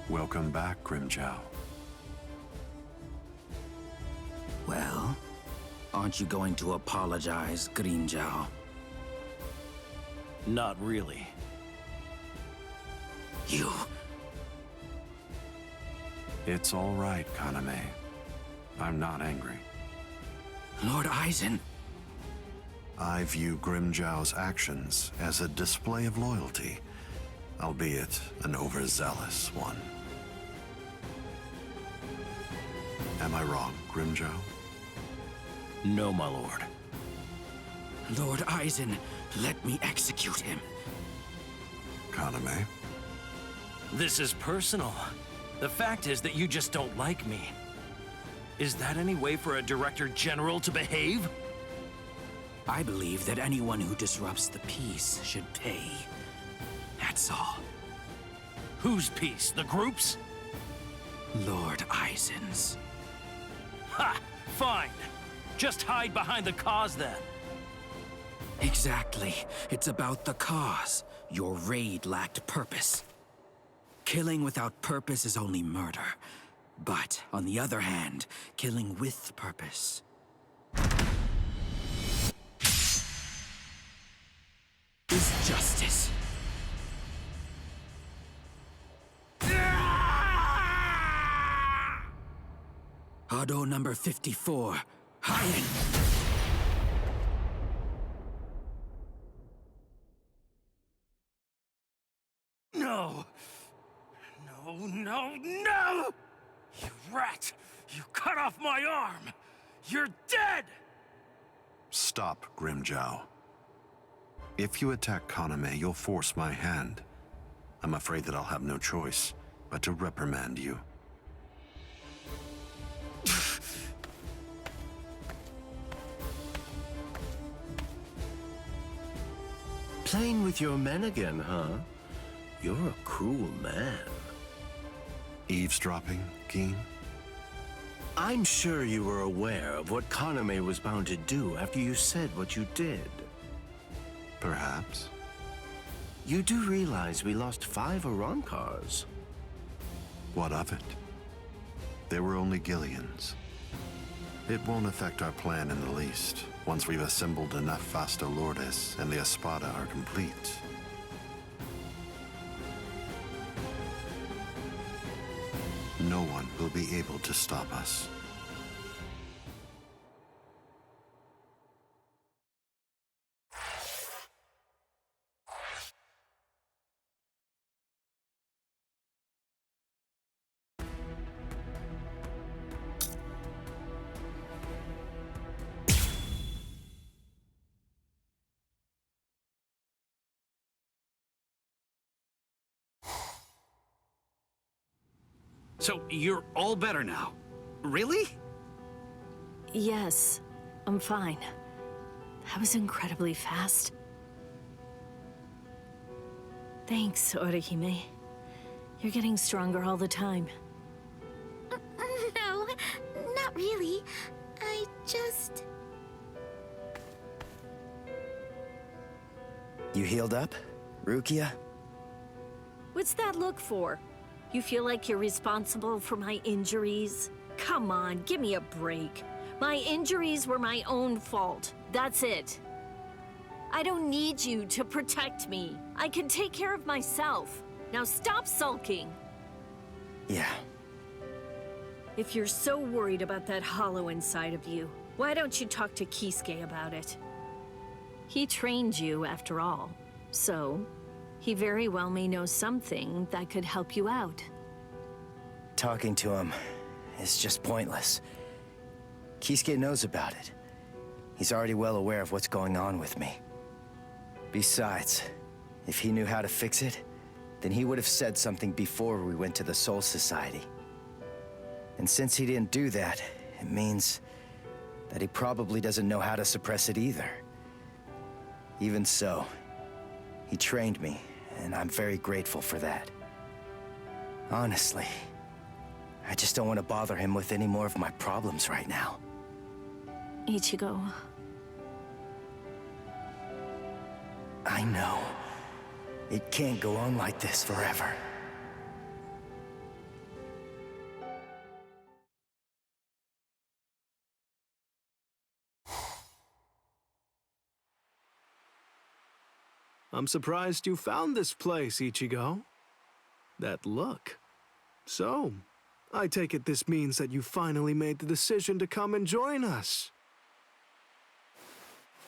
Welcome back, Grimjow. Well, aren't you going to apologize, Grimjow? Not really. You... It's all right, Kaname. I'm not angry. Lord Aizen. I view Grimjow's actions as a display of loyalty, albeit an overzealous one. Am I wrong, Grimjow? No, my lord. Lord Aizen, let me execute him. Kaname? This is personal. The fact is that you just don't like me. Is that any way for a Director General to behave? I believe that anyone who disrupts the peace should pay. That's all. Whose peace? The group's? Lord Aizen's. Ha! Fine. Just hide behind the cause then. Exactly. It's about the cause. Your raid lacked purpose. Killing without purpose is only murder. But, on the other hand, killing with purpose is justice. Hado number 54, hiding. No! No, no, no! You rat! You cut off my arm! You're dead! Stop, Grimjow. If you attack Kaname, you'll force my hand. I'm afraid that I'll have no choice but to reprimand you. Playing with your men again, huh? You're a cruel man. Eavesdropping, Geen? I'm sure you were aware of what Kaname was bound to do after you said what you did. Perhaps. You do realize we lost 5 Arankars. What of it? They were only Gillians. It won't affect our plan in the least, once we've assembled enough Vasta Lourdes and the Espada are complete. No one will be able to stop us. So, you're all better now? Really? Yes, I'm fine. That was incredibly fast. Thanks, Orihime. You're getting stronger all the time. No, not really. I just... You healed up, Rukia? What's that look for? You feel like you're responsible for my injuries? Come on, give me a break. My injuries were my own fault. That's it. I don't need you to protect me. I can take care of myself. Now stop sulking. Yeah. If you're so worried about that hollow inside of you, why don't you talk to Kisuke about it? He trained you, after all, so he very well may know something that could help you out. Talking to him is just pointless. Kisuke knows about it. He's already well aware of what's going on with me. Besides, if he knew how to fix it, then he would have said something before we went to the Soul Society. And since he didn't do that, it means that he probably doesn't know how to suppress it either. Even so, he trained me, and I'm very grateful for that. Honestly, I just don't want to bother him with any more of my problems right now. Ichigo. I know. It can't go on like this forever. I'm surprised you found this place, Ichigo. That look. So, I take it this means that you finally made the decision to come and join us.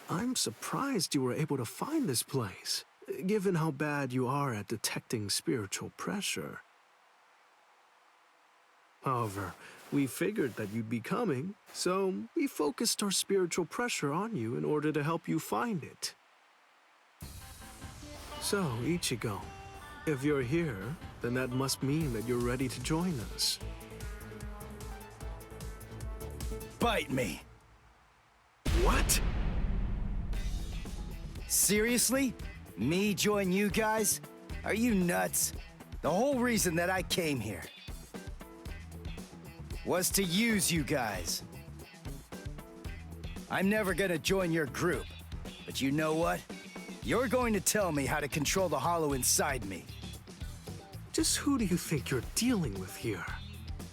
I'm surprised you were able to find this place, given how bad you are at detecting spiritual pressure. However, we figured that you'd be coming, so we focused our spiritual pressure on you in order to help you find it. So, Ichigo, if you're here, then that must mean that you're ready to join us. Bite me! What? Seriously? Me join you guys? Are you nuts? The whole reason that I came here was to use you guys. I'm never gonna join your group, but you know what? You're going to tell me how to control the hollow inside me. Just who do you think you're dealing with here?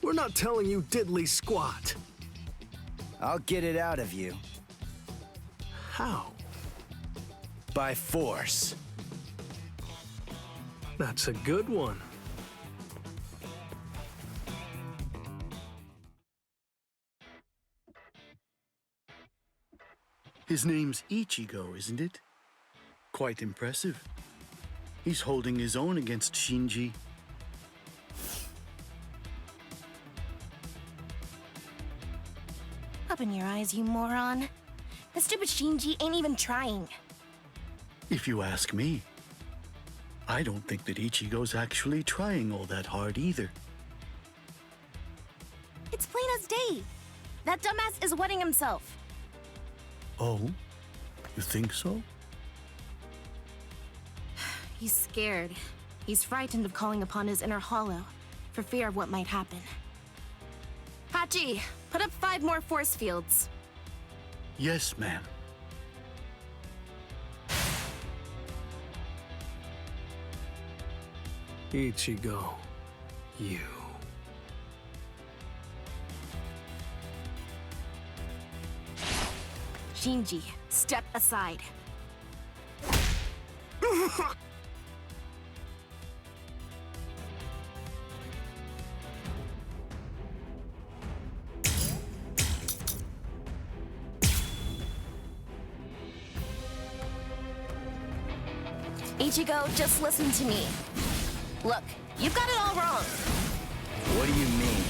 We're not telling you diddly squat. I'll get it out of you. How? By force. That's a good one. His name's Ichigo, isn't it? Quite impressive. He's holding his own against Shinji. Open your eyes, you moron. The stupid Shinji ain't even trying. If you ask me, I don't think that Ichigo's actually trying all that hard either. It's plain as day. That dumbass is wetting himself. Oh? You think so? He's scared. He's frightened of calling upon his inner hollow, for fear of what might happen. Hachi, put up 5 more force fields. Yes, ma'am. Ichigo, you. Shinji, step aside. Ichigo, just listen to me. Look, you've got it all wrong. What do you mean?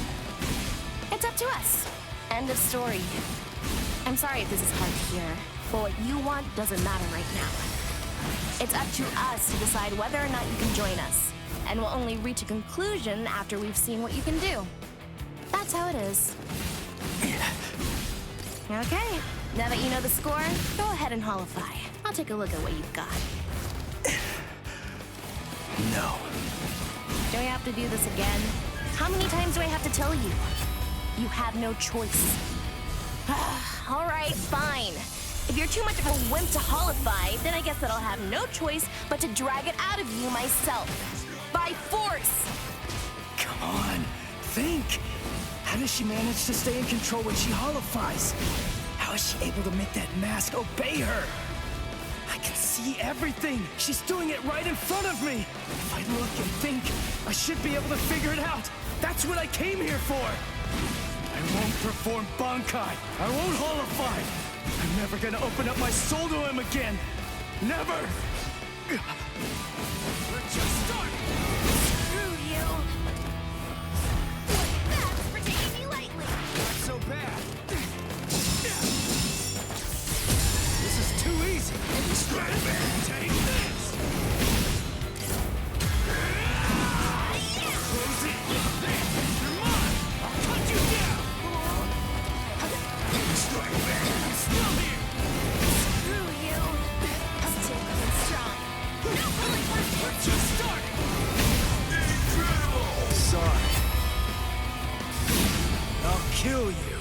It's up to us. End of story. I'm sorry if this is hard to hear, but what you want doesn't matter right now. It's up to us to decide whether or not you can join us, and we'll only reach a conclusion after we've seen what you can do. That's how it is. Okay, now that you know the score, go ahead and holify. I'll take a look at what you've got. No. Do I have to do this again? How many times do I have to tell you? You have no choice. All right, fine. If you're too much of a wimp to holify, then I guess that I'll have no choice but to drag it out of you myself. By force! Come on, think. How does she manage to stay in control when she holifies? How is she able to make that mask obey her? I can see everything. She's doing it right in front of me. If I look and think, I should be able to figure it out. That's what I came here for. I won't perform Bankai. I won't holify. I'm never gonna open up my soul to him again. Never. We're just starting. Screw you! That's for taking me lightly. Not so bad. This is too easy. Strike back. Take this. Close it. There. You're mine. I'll cut you down. Strike back. I'm still here. Screw you. Still going strong. No pulling one. We're just starting. Incredible! Sorry. I'll kill you.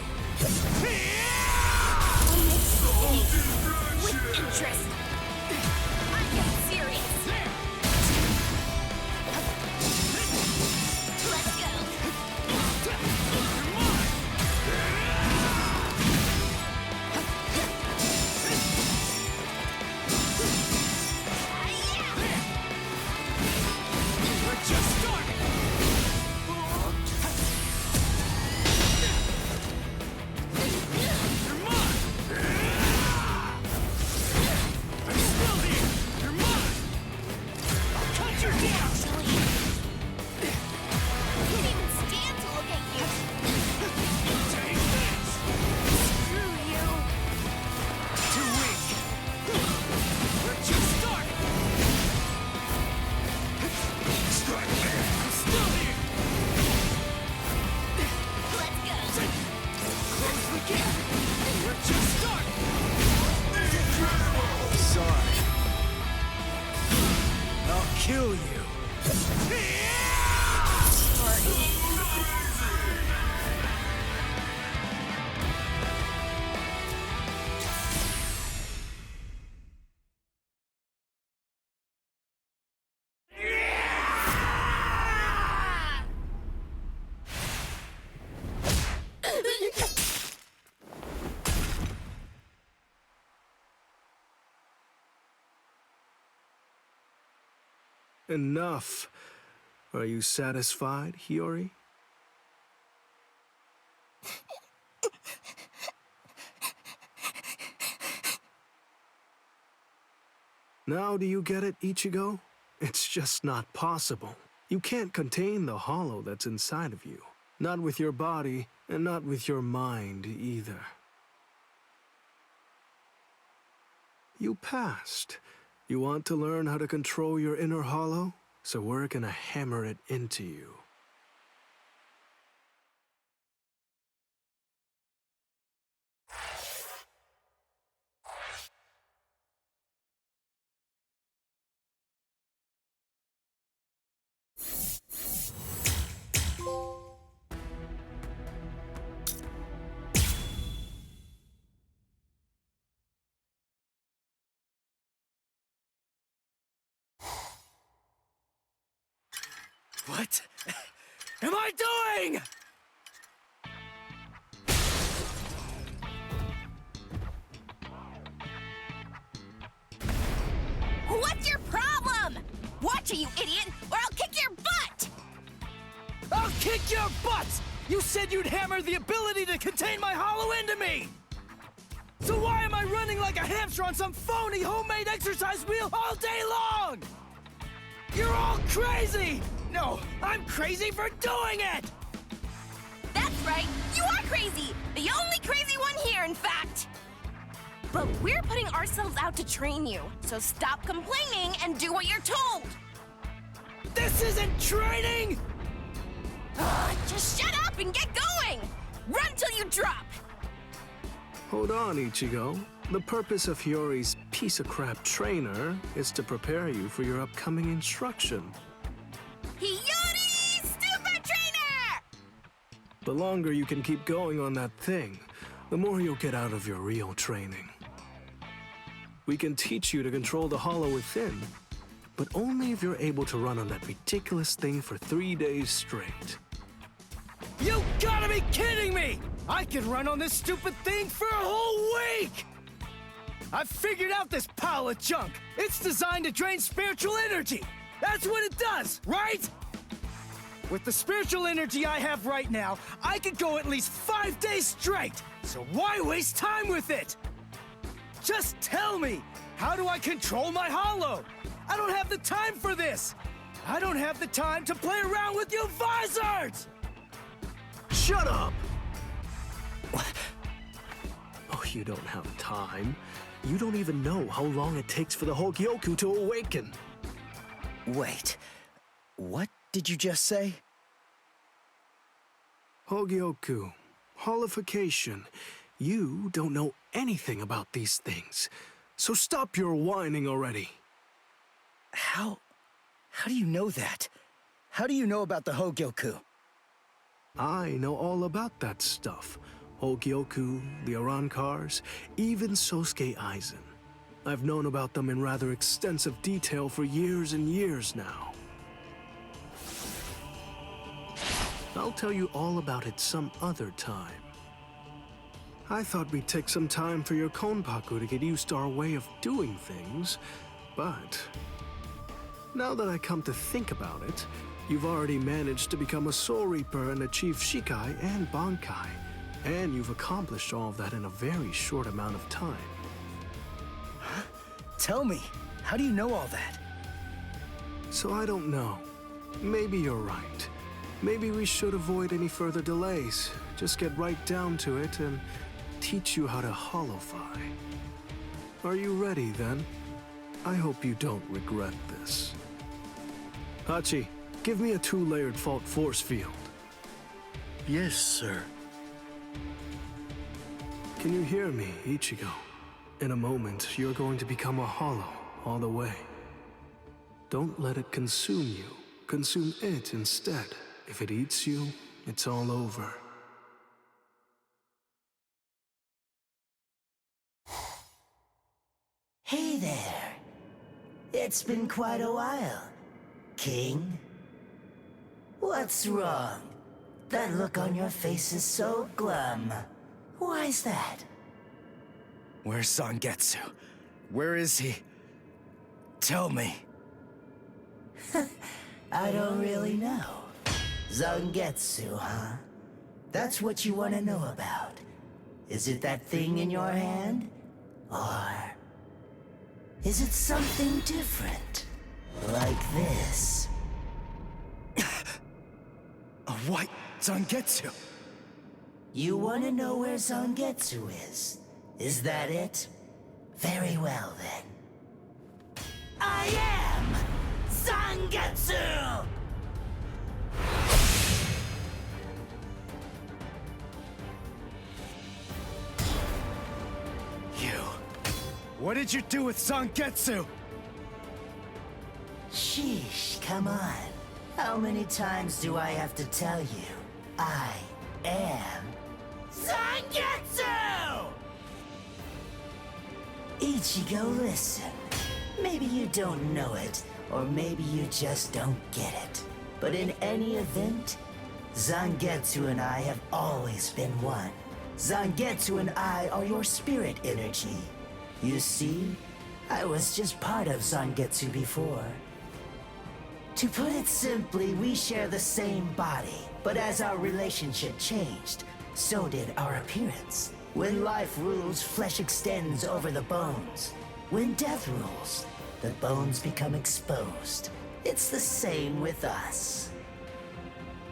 Enough. Are you satisfied, Hiyori? Now do you get it, Ichigo? It's just not possible. You can't contain the hollow that's inside of you. Not with your body, and not with your mind either. You passed. You want to learn how to control your inner hollow? So we're gonna hammer it into you. What am I doing? What's your problem? Watch it, you idiot, or I'll kick your butt! I'll kick your butts! You said you'd hammer the ability to contain my hollow into me! So why am I running like a hamster on some phony homemade exercise wheel all day long? You're all crazy! No, I'm crazy for doing it! That's right, you are crazy! The only crazy one here, in fact! But we're putting ourselves out to train you, so stop complaining and do what you're told! This isn't training! Just shut up and get going! Run till you drop! Hold on, Ichigo. The purpose of Hiyori's piece-of-crap trainer is to prepare you for your upcoming instruction. Hiyori, stupid trainer! The longer you can keep going on that thing, the more you'll get out of your real training. We can teach you to control the hollow within, but only if you're able to run on that ridiculous thing for 3 days straight. You gotta be kidding me! I could run on this stupid thing for a whole week! I've figured out this pile of junk. It's designed to drain spiritual energy. That's what it does, right? With the spiritual energy I have right now, I could go at least 5 days straight. So why waste time with it? Just tell me, how do I control my hollow? I don't have the time for this. I don't have the time to play around with you Visards! Shut up! Oh, you don't have time. You don't even know how long it takes for the Hogyoku to awaken. Wait, what did you just say? Hogyoku, holification. You don't know anything about these things, so stop your whining already. How do you know that? How do you know about the Hogyoku? I know all about that stuff. Hogyoku, the Arankars, even Sosuke Aizen. I've known about them in rather extensive detail for years and years now. I'll tell you all about it some other time. I thought we'd take some time for your Konpaku to get used to our way of doing things, but now that I come to think about it, you've already managed to become a Soul Reaper and achieve Shikai and Bankai, and you've accomplished all of that in a very short amount of time. Tell me, how do you know all that? So I don't know. Maybe you're right. Maybe we should avoid any further delays. Just get right down to it and teach you how to holofy. Are you ready then? I hope you don't regret this. Hachi, give me a 2-layered fault force field. Yes, sir. Can you hear me, Ichigo? In a moment, you're going to become a hollow all the way. Don't let it consume you. Consume it instead. If it eats you, it's all over. Hey there. It's been quite a while, King. What's wrong? That look on your face is so glum. Why's that? Where's Zangetsu? Where is he? Tell me. I don't really know. Zangetsu, huh? That's what you want to know about. Is it that thing in your hand? Or is it something different? Like this? A white Zangetsu. You want to know where Zangetsu is? Is that it? Very well then. I am Zangetsu! You. What did you do with Zangetsu? Sheesh, come on. How many times do I have to tell you? I am Zangetsu! Ichigo, listen. Maybe you don't know it, or maybe you just don't get it. But in any event, Zangetsu and I have always been one. Zangetsu and I are your spirit energy. You see, I was just part of Zangetsu before. To put it simply, we share the same body, but as our relationship changed, so did our appearance. When life rules, flesh extends over the bones. When death rules, the bones become exposed. It's the same with us.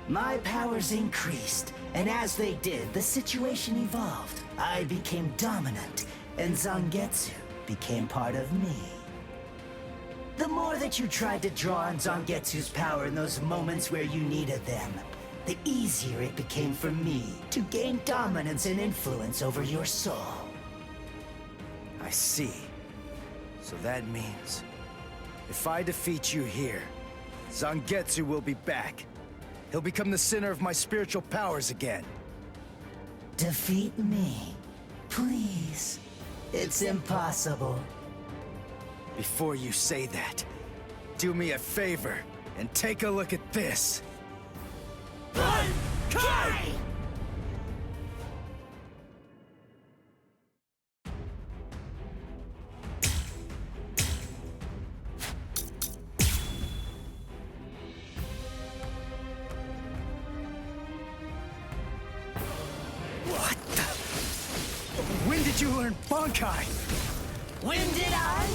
My powers increased, and as they did, the situation evolved. I became dominant, and Zangetsu became part of me. The more that you tried to draw on Zangetsu's power in those moments where you needed them, the easier it became for me to gain dominance and influence over your soul. I see. So that means, if I defeat you here, Zangetsu will be back. He'll become the center of my spiritual powers again. Defeat me, please. It's impossible. Before you say that, do me a favor and take a look at this. Kai! What the? When did you learn Bankai? When did I?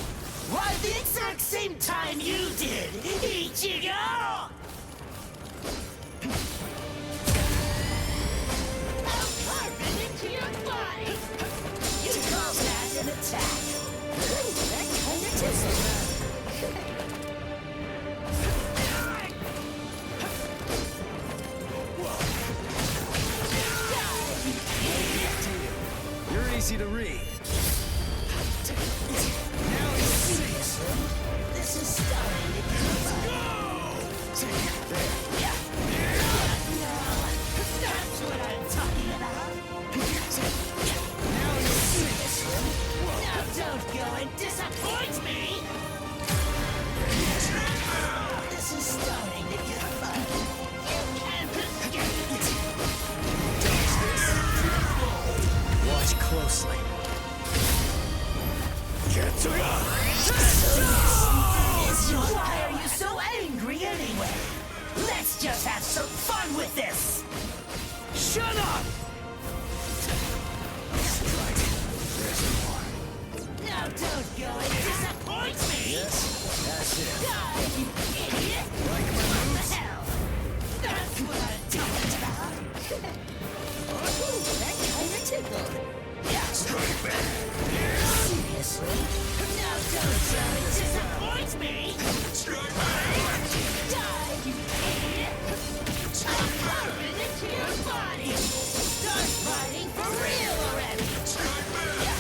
Why, the exact same time you did, Ichigo! I'll carve it into your body! You call that an attack? That kinda You're easy to read. This is starting to get fun. That's what I'm talking about. Now don't go and disappoint me. This is starting to get fun. You can't escape. Watch closely. Why are you so angry anyway? Let's just have some fun with this! Shut up! Now don't go and disappoint me! Yes, that's it. Die, you idiot! Like my What moves? the hell? That's what I'm talking about! Ooh, that kinda tickled. Yeah. Strike back! Seriously? Now don't go and disappoint me! Strike back! Die, you idiot! I'll carve it into your body! Start fighting for real already! Strike back! Yeah.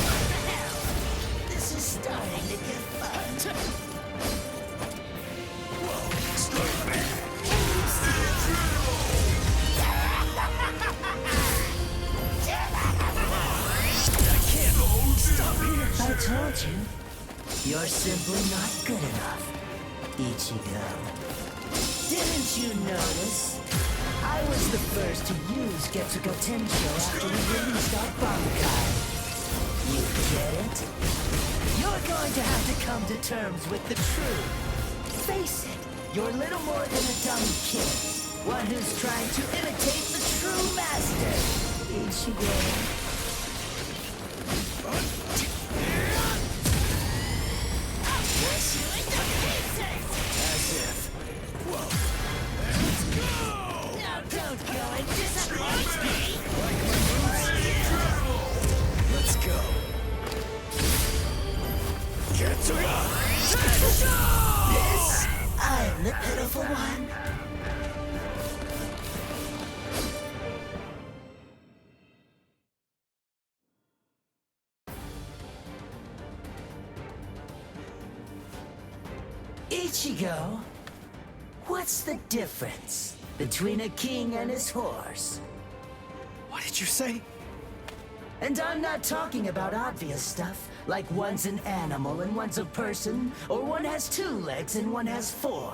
What the hell? This is starting to get fun. Whoa! Strike back! I told you, you're simply not good enough, Ichigo. Didn't you notice? I was the first to use Getsuko Tensho after we released our Bankai. You get it? You're going to have to come to terms with the truth. Face it, you're little more than a dumb kid. One who's trying to imitate the true master. Ichigo. As if. Whoa. Let's go! Now don't go and disappoint me! Let's go. Yes, I'm the pitiful one. Ichigo, what's the difference between a king and his horse? What did you say? And I'm not talking about obvious stuff, like one's an animal and one's a person, or one has 2 legs and one has 4.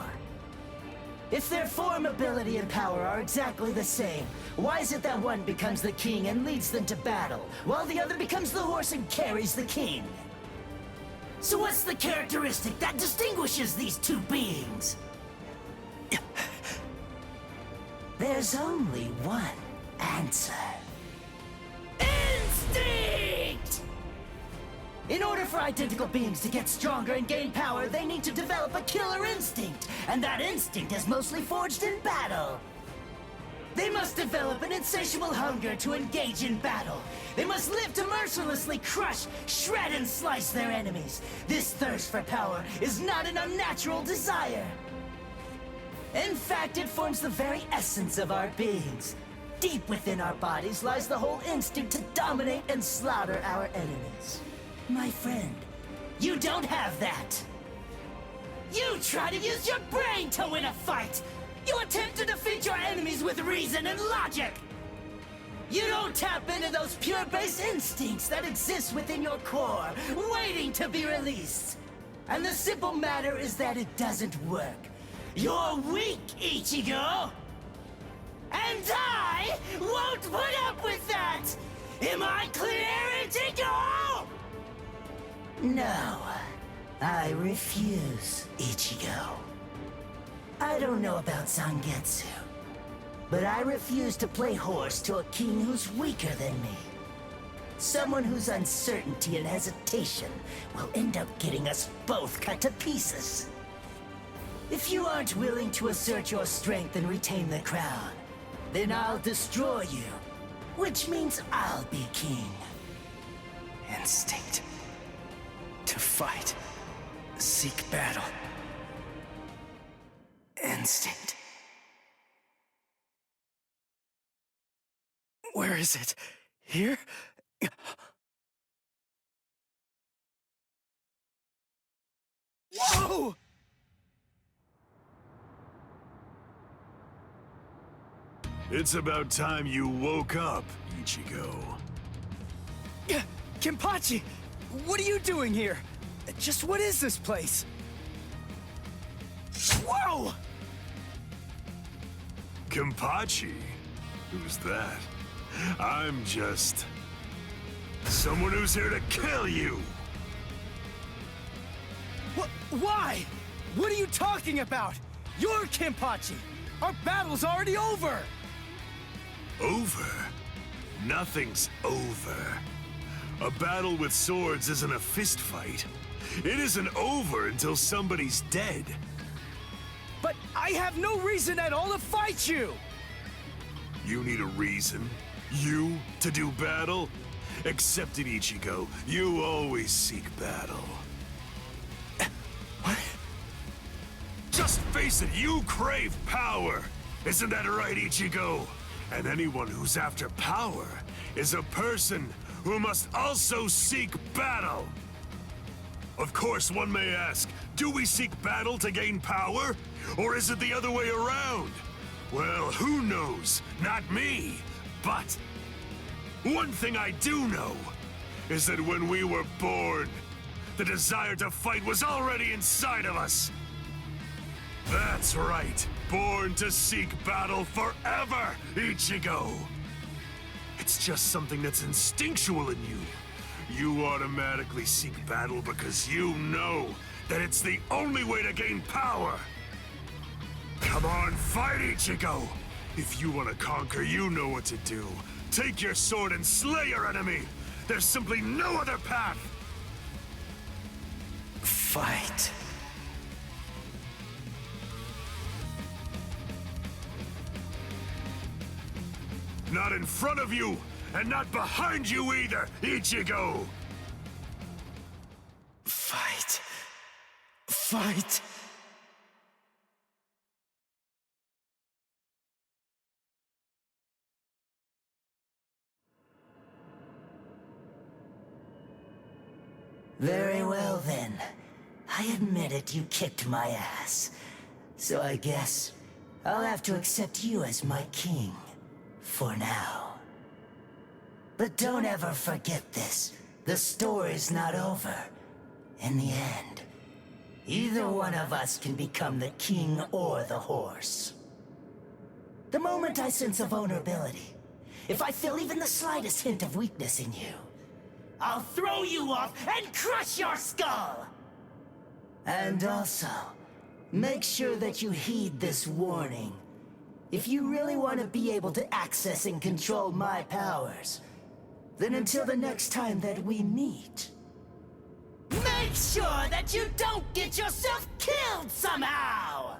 If their form, ability, and power are exactly the same, why is it that one becomes the king and leads them to battle, while the other becomes the horse and carries the king? So what's the characteristic that distinguishes these 2 beings? There's only one answer. Instinct! In order for identical beings to get stronger and gain power, they need to develop a killer instinct, and that instinct is mostly forged in battle. They must develop an insatiable hunger to engage in battle. They must live to mercilessly crush, shred, and slice their enemies. This thirst for power is not an unnatural desire. In fact, it forms the very essence of our beings. Deep within our bodies lies the whole instinct to dominate and slaughter our enemies. My friend, you don't have that. You try to use your brain to win a fight. You attempt to defeat your enemies with reason and logic. You don't tap into those pure base instincts that exist within your core, waiting to be released. And the simple matter is that it doesn't work. You're weak, Ichigo! And I won't put up with that! Am I clear, Ichigo? No, I refuse, Ichigo. I don't know about Zangetsu, but I refuse to play horse to a king who's weaker than me. Someone whose uncertainty and hesitation will end up getting us both cut to pieces. If you aren't willing to assert your strength and retain the crown, then I'll destroy you, which means I'll be king. Instinct. To fight. Seek battle. Instinct. Where is it? Here? Whoa! It's about time you woke up, Ichigo. Kenpachi, what are you doing here? Just what is this place? Whoa! Kenpachi? Who's that? I'm just... someone who's here to kill you! Why? What are you talking about? You're Kenpachi! Our battle's already over! Over? Nothing's over. A battle with swords isn't a fist fight. It isn't over until somebody's dead. But I have no reason at all to fight you! You need a reason? You to do battle? Accept it, Ichigo. You always seek battle. What? Just face it, you crave power! Isn't that right, Ichigo? And anyone who's after power is a person who must also seek battle. Of course, one may ask, do we seek battle to gain power? Or is it the other way around? Well, who knows? Not me. But one thing I do know is that when we were born, the desire to fight was already inside of us. That's right. Born to seek battle forever, Ichigo. It's just something that's instinctual in you. You automatically seek battle because you know that it's the only way to gain power. Come on, fight, Ichigo! If you want to conquer, you know what to do. Take your sword and slay your enemy! There's simply no other path! Fight. Not in front of you, and not behind you either, Ichigo! Fight. Fight. Very well then. I admit it, you kicked my ass. So I guess I'll have to accept you as my king. For now. But don't ever forget this. The story's not over. In the end, either one of us can become the king or the horse. The moment I sense a vulnerability, if I feel even the slightest hint of weakness in you, I'll throw you off and crush your skull! And also, make sure that you heed this warning. If you really want to be able to access and control my powers, then until the next time that we meet, make sure that you don't get yourself killed somehow!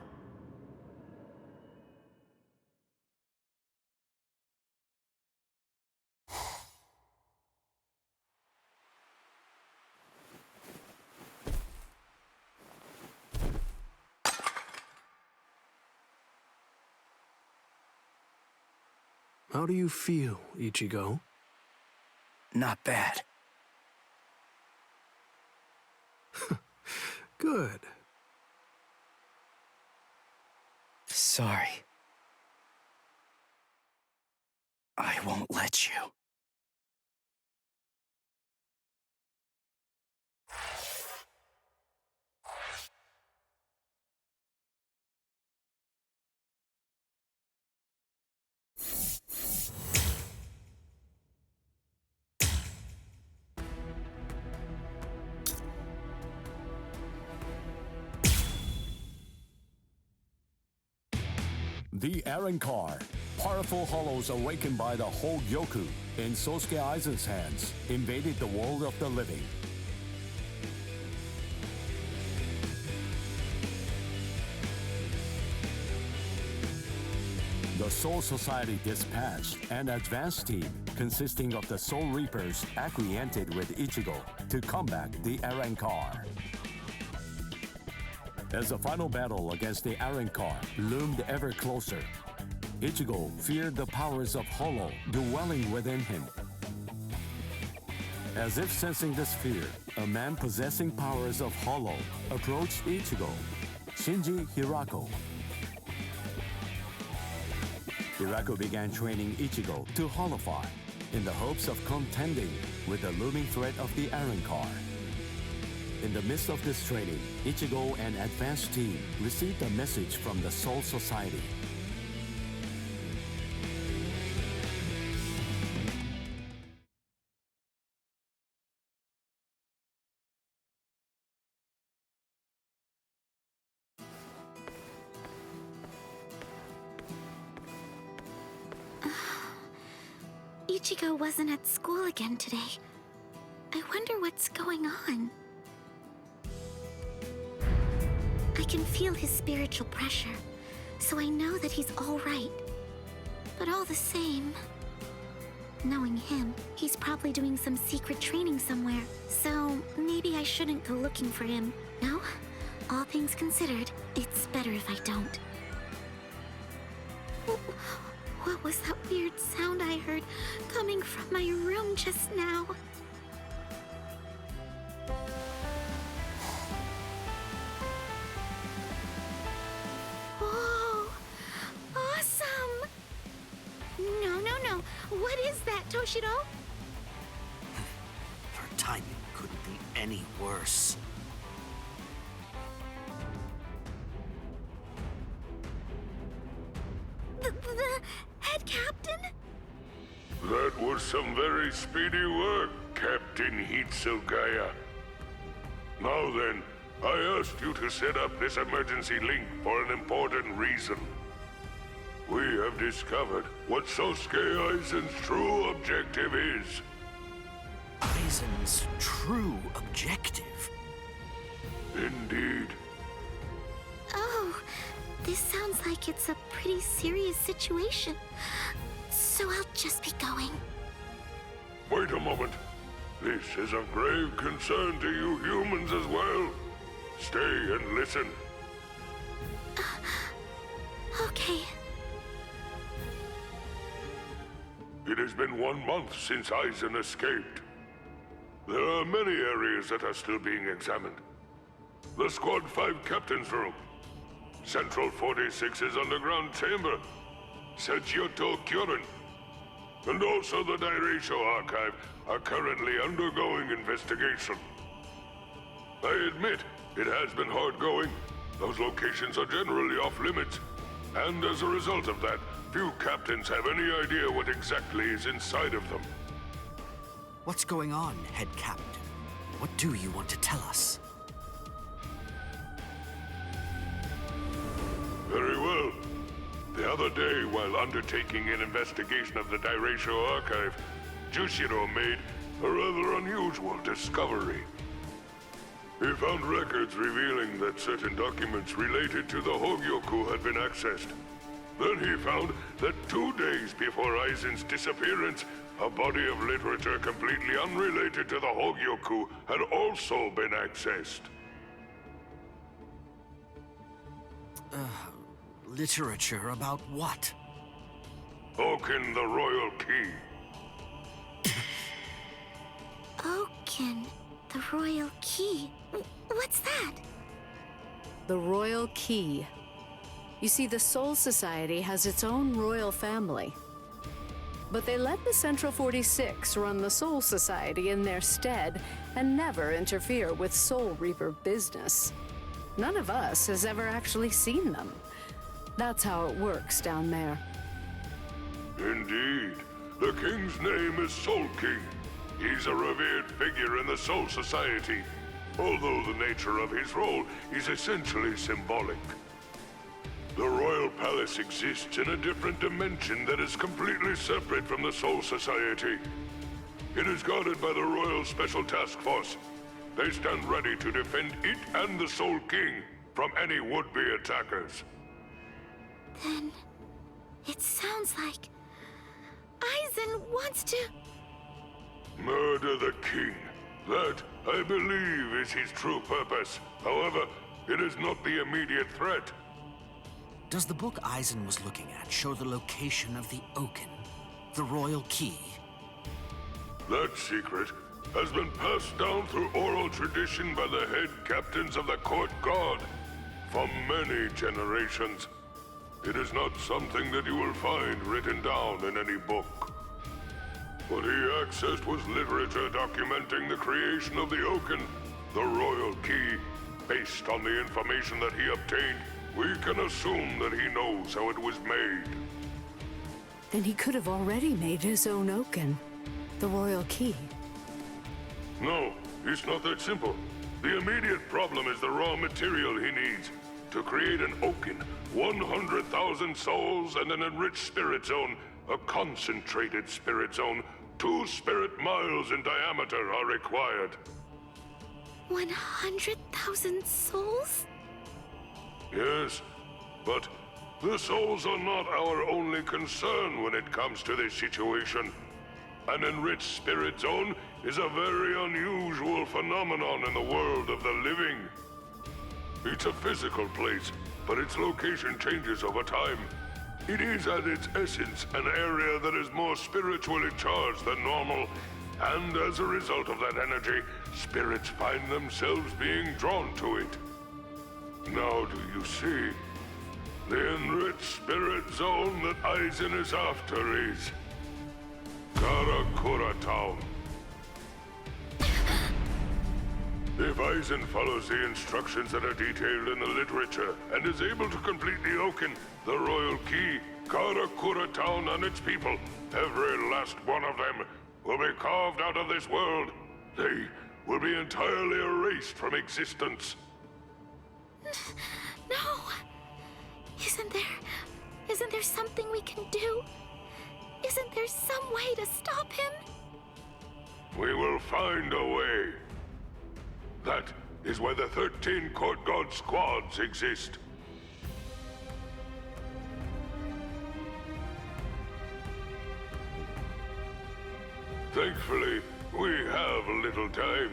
How do you feel, Ichigo? Not bad. Good. Sorry. I won't let you. The Aaron Car. Powerful hollows awakened by the Hogyoku in Sosuke Aizen's hands invaded the world of the living. The Soul Society dispatched an advance team consisting of the Soul Reapers acquainted with Ichigo to combat the Aaron Car. As the final battle against the Aaron Car loomed ever closer, Ichigo feared the powers of Hollow dwelling within him. As if sensing this fear, a man possessing powers of Hollow approached Ichigo, Shinji Hirako. Hirako began training Ichigo to Hollowfy in the hopes of contending with the looming threat of the Aaron Car. In the midst of this training, Ichigo and advanced team received a message from the Soul Society. Ichigo wasn't at school again today. I wonder what's going on. I can feel his spiritual pressure, so I know that he's all right. But all the same, knowing him, he's probably doing some secret training somewhere, so maybe I shouldn't go looking for him. No? All things considered, it's better if I don't. What was that weird sound I heard coming from my room just now? Whoa! Awesome! No. What is that, Toshiro? Her timing couldn't be any worse. The head captain? That was some very speedy work, Captain Hitsugaya. Now then, I asked you to set up this emergency link for an important reason. We have discovered what Sosuke Aizen's true objective is. Aizen's true objective? Indeed. Oh, this sounds like it's a pretty serious situation. So I'll just be going. Wait a moment. This is of grave concern to you humans as well. Stay and listen. Okay. It has been 1 month since Aizen escaped. There are many areas that are still being examined. The Squad 5 Captain's Room, Central 46's underground chamber, Sechioto Kyorin, and also the Daireisho Archive are currently undergoing investigation. I admit, it has been hard going. Those locations are generally off limits, and as a result of that, few captains have any idea what exactly is inside of them. What's going on, Head Captain? What do you want to tell us? Very well. The other day, while undertaking an investigation of the Daireisho Archive, Jushiro made a rather unusual discovery. He found records revealing that certain documents related to the Hogyoku had been accessed. Then he found that 2 days before Aizen's disappearance, a body of literature completely unrelated to the Hogyoku had also been accessed. Literature about what? Oken the Royal Key. Oken, the Royal Key. What's that? The Royal Key. You see, the Soul Society has its own royal family. But they let the Central 46 run the Soul Society in their stead and never interfere with Soul Reaper business. None of us has ever actually seen them. That's how it works down there. Indeed. The king's name is Soul King. He's a revered figure in the Soul Society, although the nature of his role is essentially symbolic. The Royal Palace exists in a different dimension that is completely separate from the Soul Society. It is guarded by the Royal Special Task Force. They stand ready to defend it and the Soul King from any would-be attackers. Then, it sounds like Aizen wants to... Murder the king. That, I believe, is his true purpose. However, it is not the immediate threat. Does the book Aizen was looking at show the location of the Oken, the Royal Key? That secret has been passed down through oral tradition by the head captains of the Court Guard for many generations. It is not something that you will find written down in any book. What he accessed was literature documenting the creation of the Oken, the Royal Key. Based on the information that he obtained, we can assume that he knows how it was made. Then he could have already made his own Oken, the Royal Key. No, it's not that simple. The immediate problem is the raw material he needs. To create an Oken, 100,000 souls and an enriched spirit zone, a concentrated spirit zone, 2 spirit miles in diameter are required. 100,000 souls? Yes, but the souls are not our only concern when it comes to this situation. An enriched spirit zone is a very unusual phenomenon in the world of the living. It's a physical place, but its location changes over time. It is at its essence an area that is more spiritually charged than normal, and as a result of that energy, spirits find themselves being drawn to it. Now do you see? The enriched spirit zone that Aizen is after is Karakura Town. If Aizen follows the instructions that are detailed in the literature and is able to complete the Oken, the Royal Key, Karakura town and its people, every last one of them, will be carved out of this world. They will be entirely erased from existence. No! Isn't there something we can do? Isn't there some way to stop him? We will find a way. That is why the 13 Court God squads exist. Thankfully, we have a little time.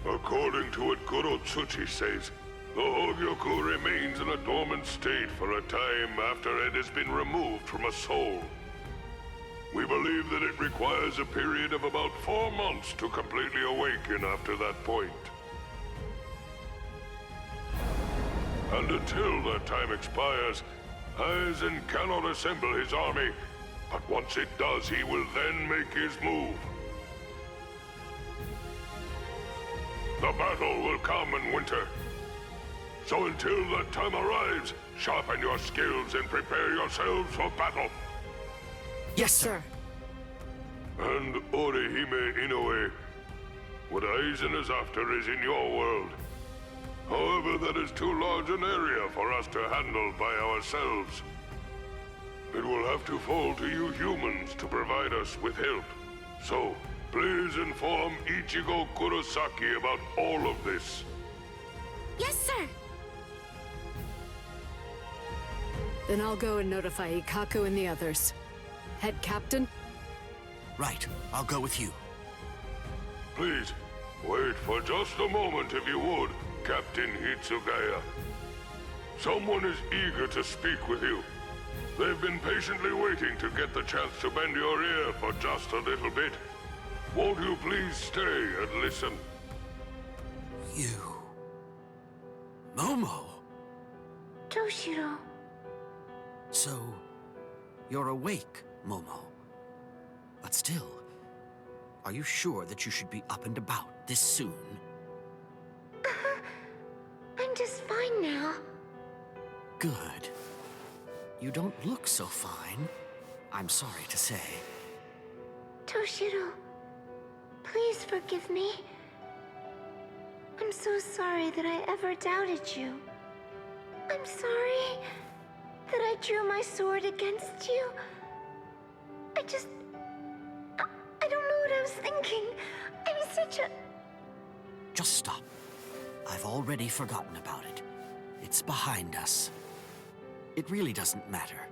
According to what Kurotsuchi says, the Hogyoku remains in a dormant state for a time after it has been removed from a soul. We believe that it requires a period of about 4 months to completely awaken after that point. And until that time expires, Aizen cannot assemble his army, but once it does, he will then make his move. The battle will come in winter. So until that time arrives, sharpen your skills and prepare yourselves for battle. Yes, sir. And Orihime Inoue, what Aizen is after is in your world. However, that is too large an area for us to handle by ourselves. It will have to fall to you humans to provide us with help. So, please inform Ichigo Kurosaki about all of this. Yes, sir! Then I'll go and notify Ikaku and the others. Head captain? Right, I'll go with you. Please, wait for just a moment if you would, Captain Hitsugaya. Someone is eager to speak with you. They've been patiently waiting to get the chance to bend your ear for just a little bit. Won't you please stay and listen? You... Momo! Toshiro. So, you're awake, Momo. But still, are you sure that you should be up and about this soon? I'm just fine now. Good. You don't look so fine, I'm sorry to say. Toshiro, please forgive me. I'm so sorry that I ever doubted you. I'm sorry that I drew my sword against you. I don't know what I was thinking. I'm such a... Just stop. I've already forgotten about it. It's behind us. It really doesn't matter.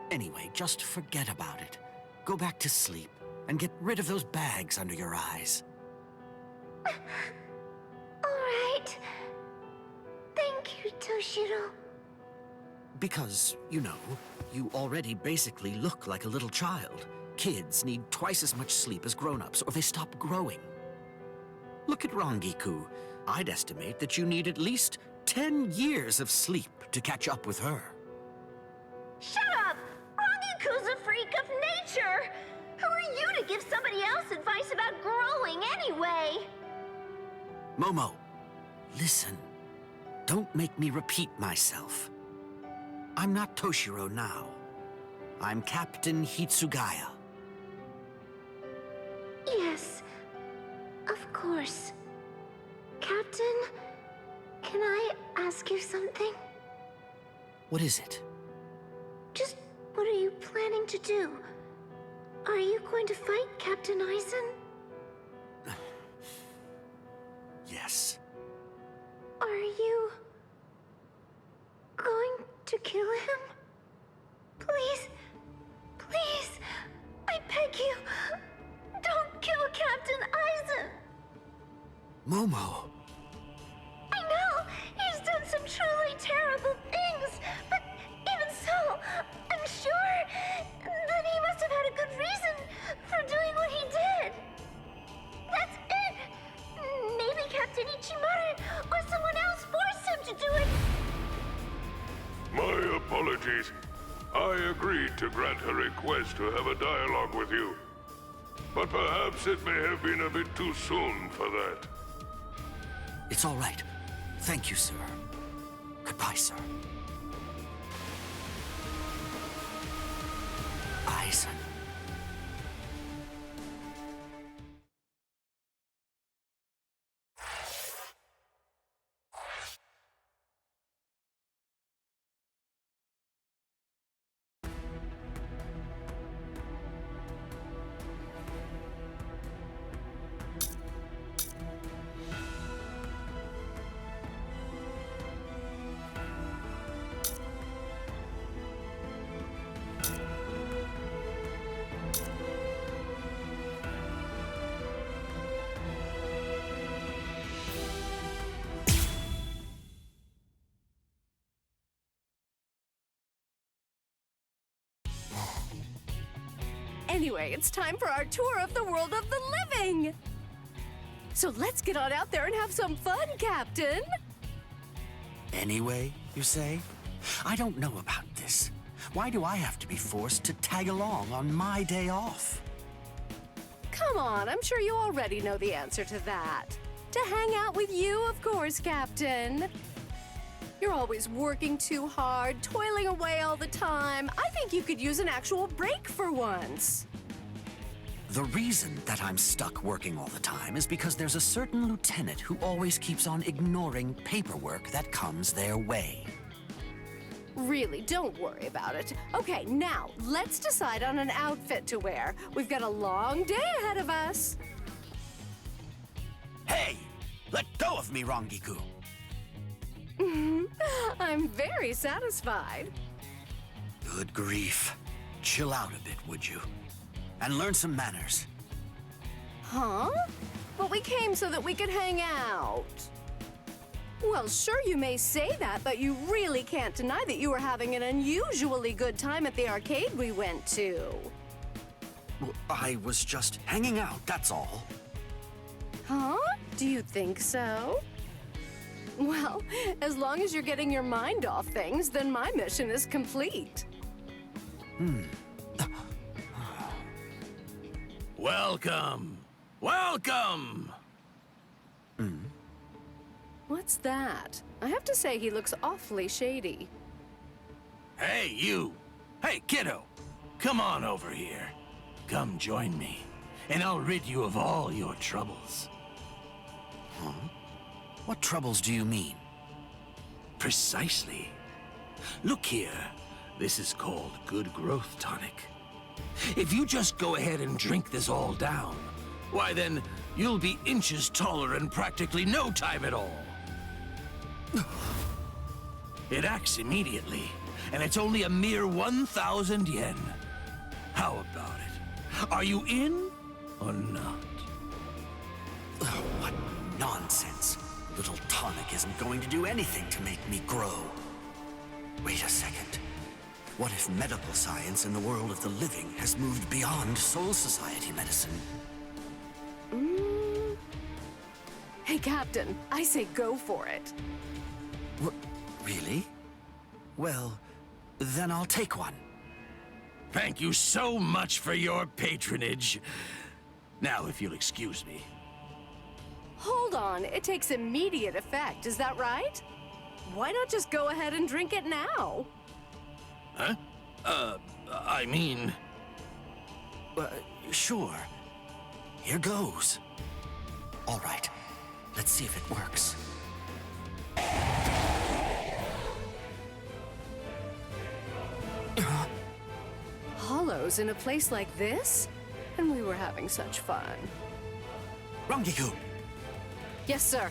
Anyway, just forget about it. Go back to sleep and get rid of those bags under your eyes. All right. Thank you, Toshiro. Because, you know, you already basically look like a little child. Kids need twice as much sleep as grown-ups, or they stop growing. Look at Rangiku. I'd estimate that you need at least 10 years of sleep to catch up with her. Shut up! Rangiku's a freak of nature! Who are you to give somebody else advice about growing anyway? Momo, listen. Don't make me repeat myself. I'm not Toshiro now. I'm Captain Hitsugaya. Yes, of course. Captain, can I ask you something? What is it? Just what are you planning to do? Are you going to fight Captain Aizen? Yes. Are you going to kill him? Please, please, I beg you, don't kill Captain Aizen! Momo! I know, he's done some truly terrible things, but even so, I'm sure that he must have had a good reason for doing what he did. That's it! Maybe Captain Ichimura or someone else forced him to do it! My apologies. I agreed to grant her request to have a dialogue with you. But perhaps it may have been a bit too soon for that. It's all right. Thank you, sir. Goodbye, sir. Anyway, it's time for our tour of the world of the living! So let's get on out there and have some fun, Captain! Anyway, you say? I don't know about this. Why do I have to be forced to tag along on my day off? Come on, I'm sure you already know the answer to that. To hang out with you, of course, Captain. You're always working too hard, toiling away all the time. I think you could use an actual break for once. The reason that I'm stuck working all the time is because there's a certain lieutenant who always keeps on ignoring paperwork that comes their way. Really, don't worry about it. Okay, now, let's decide on an outfit to wear. We've got a long day ahead of us. Hey! Let go of me, Rangiku! I'm very satisfied. Good grief. Chill out a bit, would you? And learn some manners. Huh? But we came so that we could hang out. Well, sure you may say that, but you really can't deny that you were having an unusually good time at the arcade we went to. Well, I was just hanging out, that's all. Huh? Do you think so? Well, as long as you're getting your mind off things, then my mission is complete. Welcome! Welcome! What's that? I have to say he looks awfully shady. Hey, you! Hey, kiddo! Come on over here. Come join me, and I'll rid you of all your troubles. Huh? What troubles do you mean? Precisely. Look here. This is called Good Growth Tonic. If you just go ahead and drink this all down, why then, you'll be inches taller in practically no time at all. It acts immediately, and it's only a mere 1,000 yen. How about it? Are you in or not? What nonsense. Little tonic isn't going to do anything to make me grow. Wait a second. What if medical science in the world of the living has moved beyond Soul Society medicine? Hey, Captain, I say go for it. Really? Well, then I'll take one. Thank you so much for your patronage. Now, if you'll excuse me. Hold on, it takes immediate effect, is that right? Why not just go ahead and drink it now? Huh? I mean... Sure. Here goes. All right, let's see if it works. Hollows in a place like this? And we were having such fun. Rangiku! Yes, sir.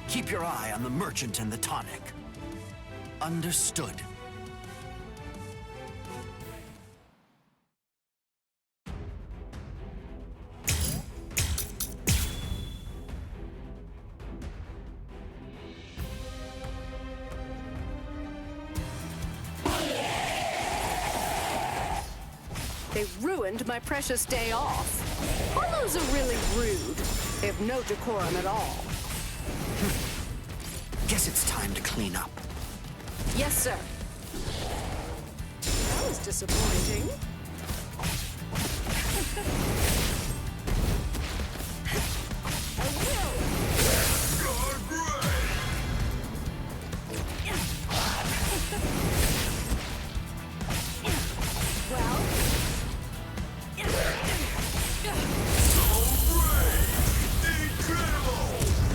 Keep your eye on the merchant and the tonic. Understood. They ruined my precious day off. Hollows are really rude. They have no decorum at all. Guess it's time to clean up. Yes, sir. That was disappointing.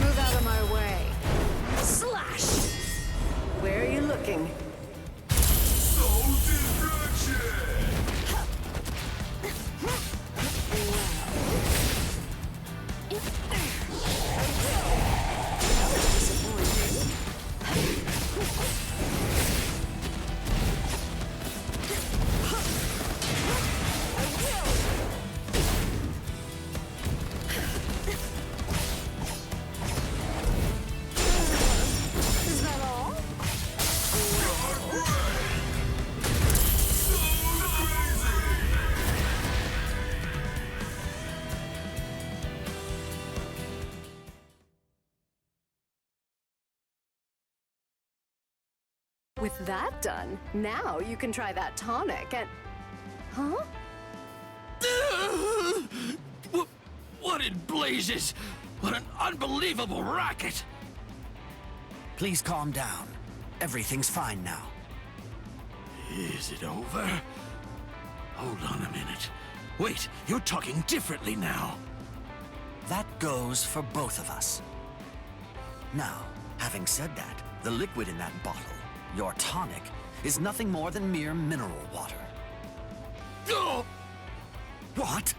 Move out of my way. Slash! Where are you looking? Is that all? With that done, now you can try that tonic and... Huh? What in blazes? What an unbelievable racket! Please calm down. Everything's fine now. Is it over? Hold on a minute. Wait, you're talking differently now. That goes for both of us. Now, having said that, the liquid in that bottle, your tonic, is nothing more than mere mineral water. Oh! What?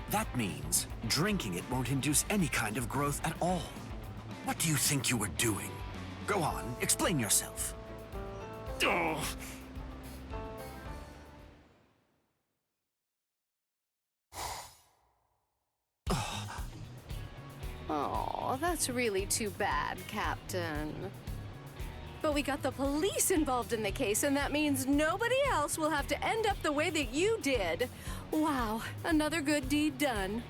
That means drinking it won't induce any kind of growth at all. What do you think you were doing? Go on, explain yourself. Oh. Oh, that's really too bad, Captain. But we got the police involved in the case, and that means nobody else will have to end up the way that you did. Wow, another good deed done.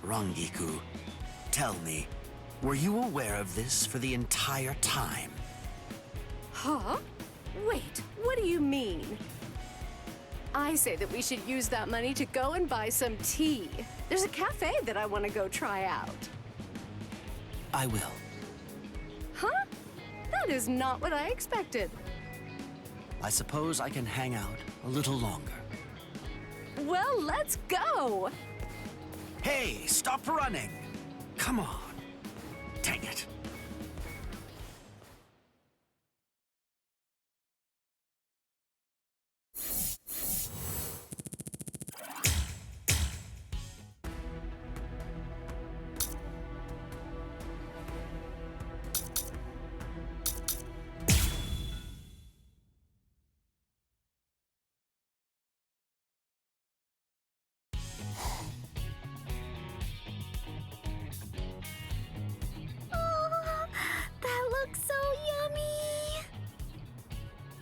Rangiku, tell me, were you aware of this for the entire time? Huh? Wait, what do you mean? I say that we should use that money to go and buy some tea. There's a cafe that I want to go try out. I will. Huh? That is not what I expected. I suppose I can hang out a little longer. Well, let's go! Hey, stop running! Come on. Dang it.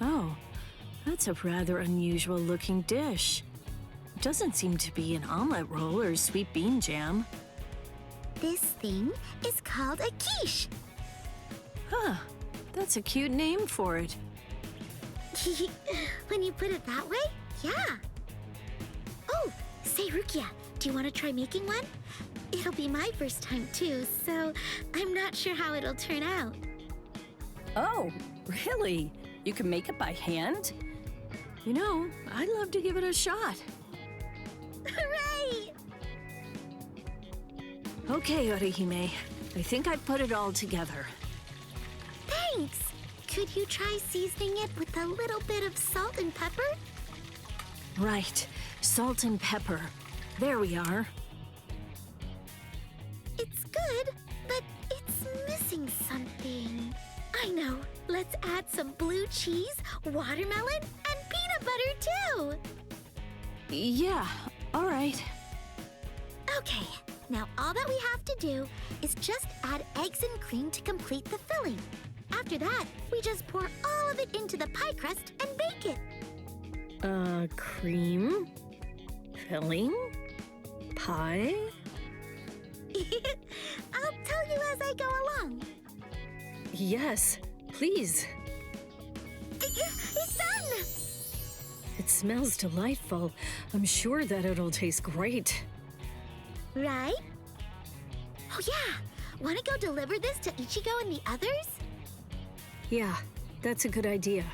Oh, that's a rather unusual looking dish. It doesn't seem to be an omelet roll or sweet bean jam. This thing is called a quiche. Huh, that's a cute name for it. When you put it that way, yeah. Oh, say Rukia, do you want to try making one? It'll be my first time too, so I'm not sure how it'll turn out. Oh, really? You can make it by hand? You know, I'd love to give it a shot. Hooray! Okay, Orihime. I think I've put it all together. Thanks! Could you try seasoning it with a little bit of salt and pepper? Right. Salt and pepper. There we are. It's good, but it's missing something. I know. Let's add some blue cheese, watermelon, and peanut butter too. Yeah, all right. Okay, now all that we have to do is just add eggs and cream to complete the filling. After that, we just pour all of it into the pie crust and bake it. Cream? Filling? Pie? I'll tell you as I go along. Yes, please. It's done! It smells delightful. I'm sure that it'll taste great. Right? Oh yeah, want to go deliver this to Ichigo and the others? Yeah, that's a good idea.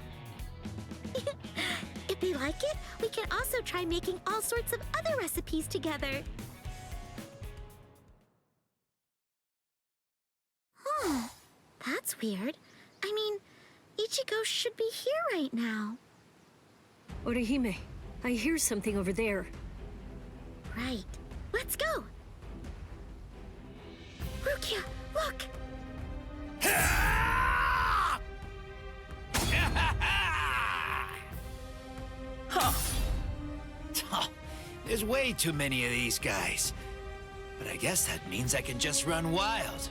If they like it, we can also try making all sorts of other recipes together. That's weird. I mean, Ichigo should be here right now. Orihime, I hear something over there. Right. Let's go! Rukia, look! There's way too many of these guys. But I guess that means I can just run wild.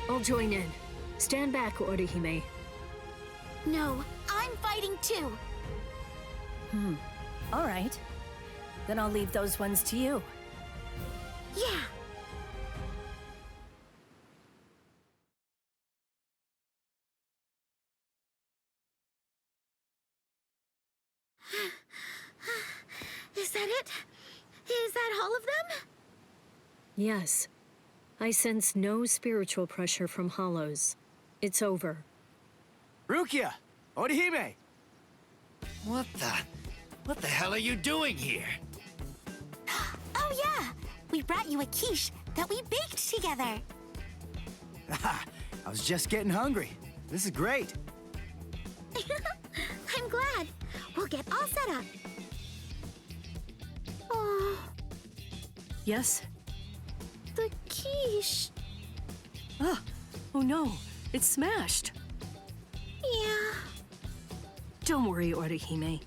I'll join in. Stand back, Orihime. No, I'm fighting too. All right. Then I'll leave those ones to you. Yeah. that all of them? Yes. I sense no spiritual pressure from Hollows. It's over. Rukia! Orihime! What the hell are you doing here? Oh yeah! We brought you a quiche that we baked together. I was just getting hungry. This is great. I'm glad. We'll get all set up. Oh, Yes? the quiche. Ah, oh no, it's smashed. Yeah. Don't worry, Orihime.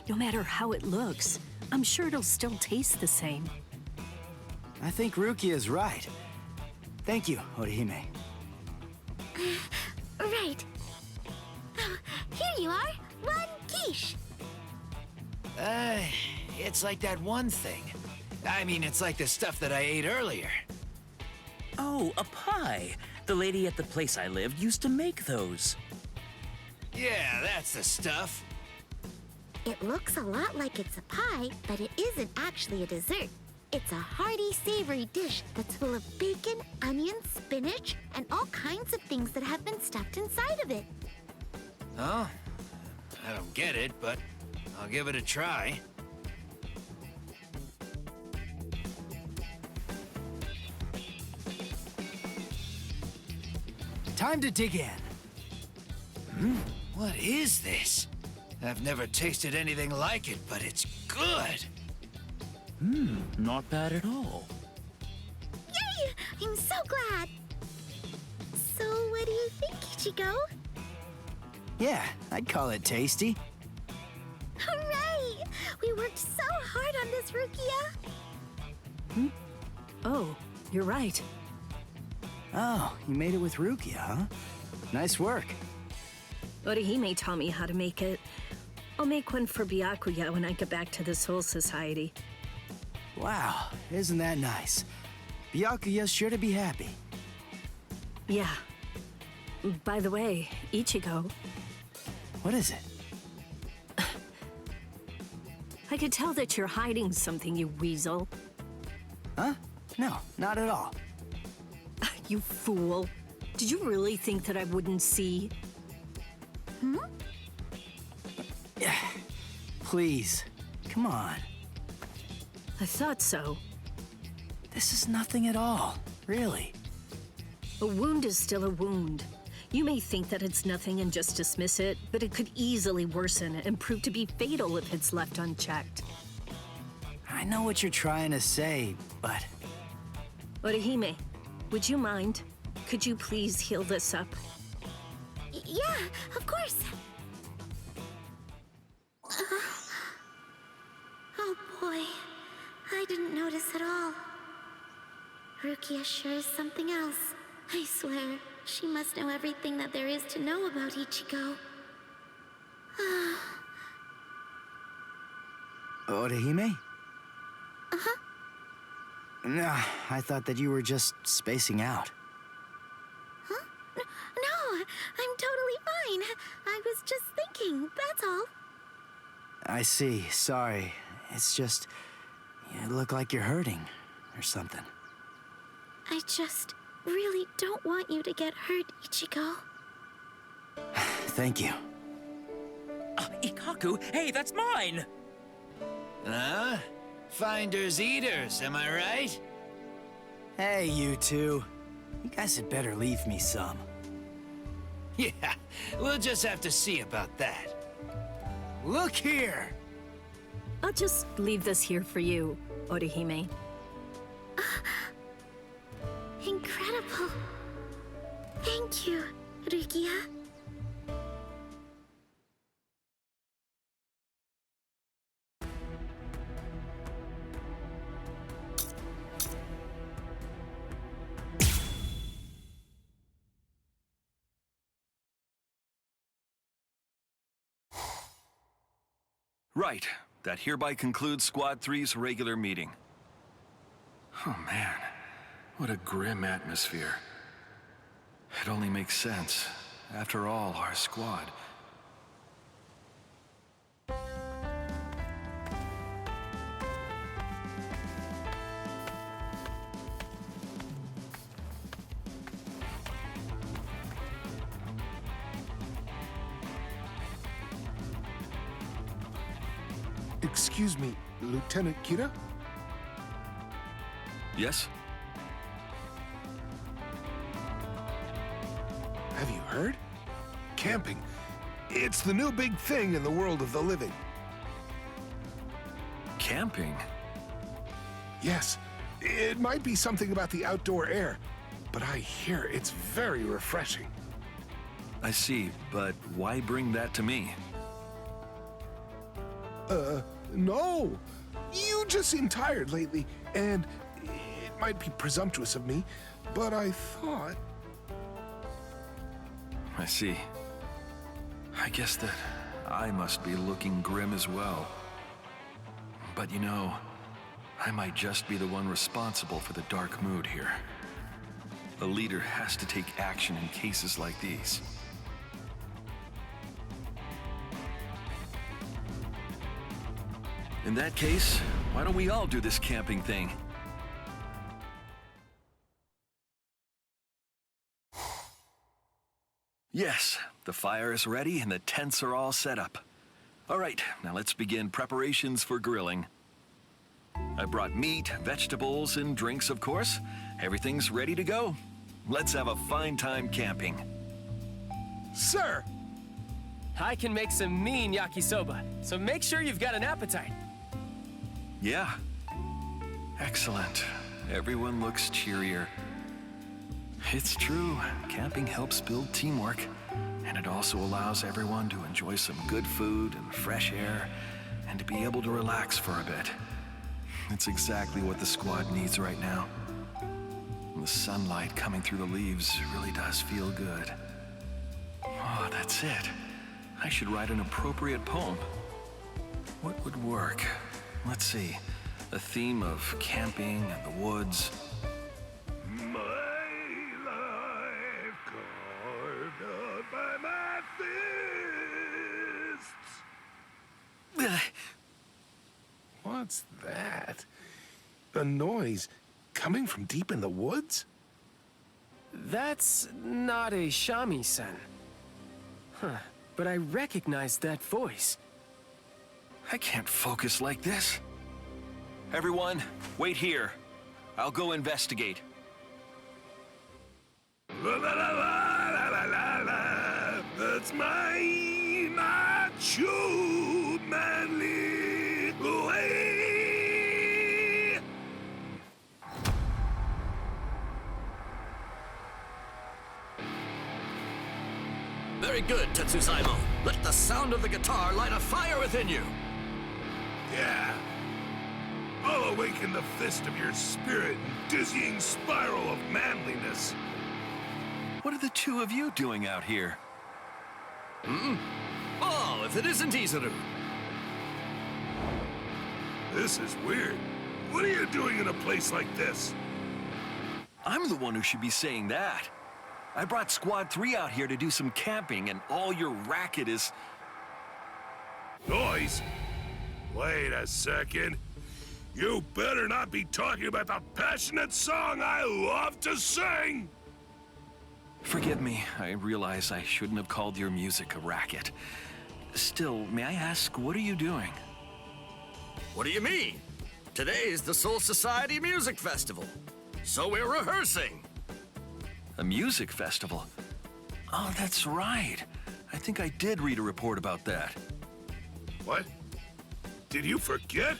No matter how it looks, I'm sure it'll still taste the same. I think Rukia is right. Thank you, Orihime. Right. Oh, here you are. One quiche. It's like that one thing. I mean, it's like the stuff that I ate earlier. Oh, a pie. The lady at the place I lived used to make those. Yeah, that's the stuff. It looks a lot like it's a pie, but it isn't actually a dessert. It's a hearty, savory dish that's full of bacon, onions, spinach, and all kinds of things that have been stuffed inside of it. Oh, I don't get it, but I'll give it a try. Time to dig in. What is this? I've never tasted anything like it, but it's good. Not bad at all. Yay! I'm so glad. So, what do you think, Ichigo? Yeah, I'd call it tasty. Hooray! We worked so hard on this, Rukia. Oh, you're right. Oh, you made it with Rukia, huh? Nice work. Orihime taught me how to make it. I'll make one for Byakuya when I get back to the Soul Society. Wow, isn't that nice? Byakuya's sure to be happy. Yeah. By the way, Ichigo, What is it? I could tell that you're hiding something, you weasel. Huh? No, not at all. You fool. Did you really think that I wouldn't see? Please, come on. I thought so. This is nothing at all, really. A wound is still a wound. You may think that it's nothing and just dismiss it, but it could easily worsen and prove to be fatal if it's left unchecked. I know what you're trying to say, but... Orihime, would you mind? Could you please heal this up? Yeah, of course. Oh boy, I didn't notice at all. Rukia sure is something else. I swear, she must know everything that there is to know about Ichigo. Orihime? Uh-huh. Nah, I thought that you were just spacing out. Huh? No, I'm totally fine. I was just thinking, that's all. I see, sorry. It's just... you look like you're hurting, or something. I just really don't want you to get hurt, Ichigo. Thank you. Ikaku, hey, that's mine! Huh? Finders eaters, am I right? Hey, you two. You guys had better leave me some. Yeah, we'll just have to see about that. Look here! I'll just leave this here for you, Orihime. Incredible. Thank you, Rukia. Right. That hereby concludes Squad 3's regular meeting. Oh man, what a grim atmosphere. It only makes sense. After all, our squad. Excuse me, Lieutenant Kira? Yes? Have you heard? Camping. It's the new big thing in the world of the living. Camping? Yes. It might be something about the outdoor air, but I hear it's very refreshing. I see, but why bring that to me? No. You just seem tired lately, and it might be presumptuous of me, but I thought... I see. I guess that I must be looking grim as well. But you know, I might just be the one responsible for the dark mood here. A leader has to take action in cases like these. In that case, why don't we all do this camping thing? Yes, the fire is ready and the tents are all set up. All right, now let's begin preparations for grilling. I brought meat, vegetables, and drinks, of course. Everything's ready to go. Let's have a fine time camping. Sir! I can make some mean yakisoba, so make sure you've got an appetite. Yeah. Excellent. Everyone looks cheerier. It's true, camping helps build teamwork, and it also allows everyone to enjoy some good food and fresh air, and to be able to relax for a bit. It's exactly what the squad needs right now. The sunlight coming through the leaves really does feel good. Oh, that's it. I should write an appropriate poem. What would work? Let's see. A theme of camping and the woods. My life carved out by my fists. What's that? A noise coming from deep in the woods? That's not a shamisen. Huh, but I recognize that voice. I can't focus like this. Everyone, wait here. I'll go investigate. La la la la la la la. That's my macho manly way. Very good, Tetsuzaimon. Let the sound of the guitar light a fire within you. Yeah. I'll awaken the fist of your spirit and dizzying spiral of manliness. What are the two of you doing out here? Oh, if it isn't Izuru. This is weird. What are you doing in a place like this? I'm the one who should be saying that. I brought Squad 3 out here to do some camping, and all your racket is... Noise? Wait a second. You better not be talking about the passionate song I love to sing! Forgive me, I realize I shouldn't have called your music a racket. Still, may I ask, what are you doing? What do you mean? Today is the Soul Society Music Festival, so we're rehearsing. A music festival? Oh, that's right. I think I did read a report about that. What? Did you forget?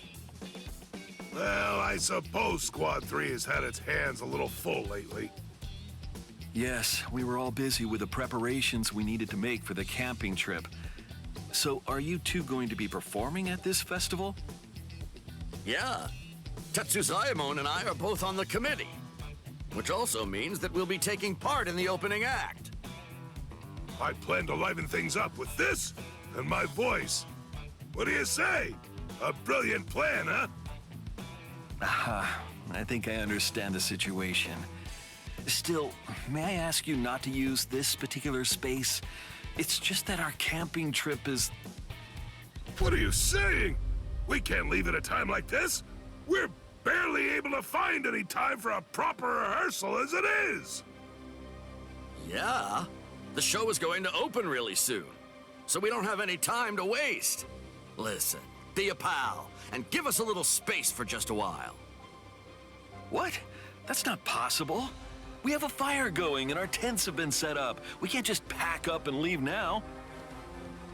Well, I suppose Squad 3 has had its hands a little full lately. Yes, we were all busy with the preparations we needed to make for the camping trip. So, are you two going to be performing at this festival? Yeah. Tetsuzaimon and I are both on the committee, which also means that we'll be taking part in the opening act. I plan to liven things up with this and my voice. What do you say? A brilliant plan, huh? Aha, I think I understand the situation. Still, may I ask you not to use this particular space? It's just that our camping trip is... What are you saying? We can't leave at a time like this. We're barely able to find any time for a proper rehearsal as it is. Yeah, the show is going to open really soon, so we don't have any time to waste. Listen, Be a pal, and give us a little space for just a while. What? That's not possible. We have a fire going and our tents have been set up. We can't just pack up and leave now.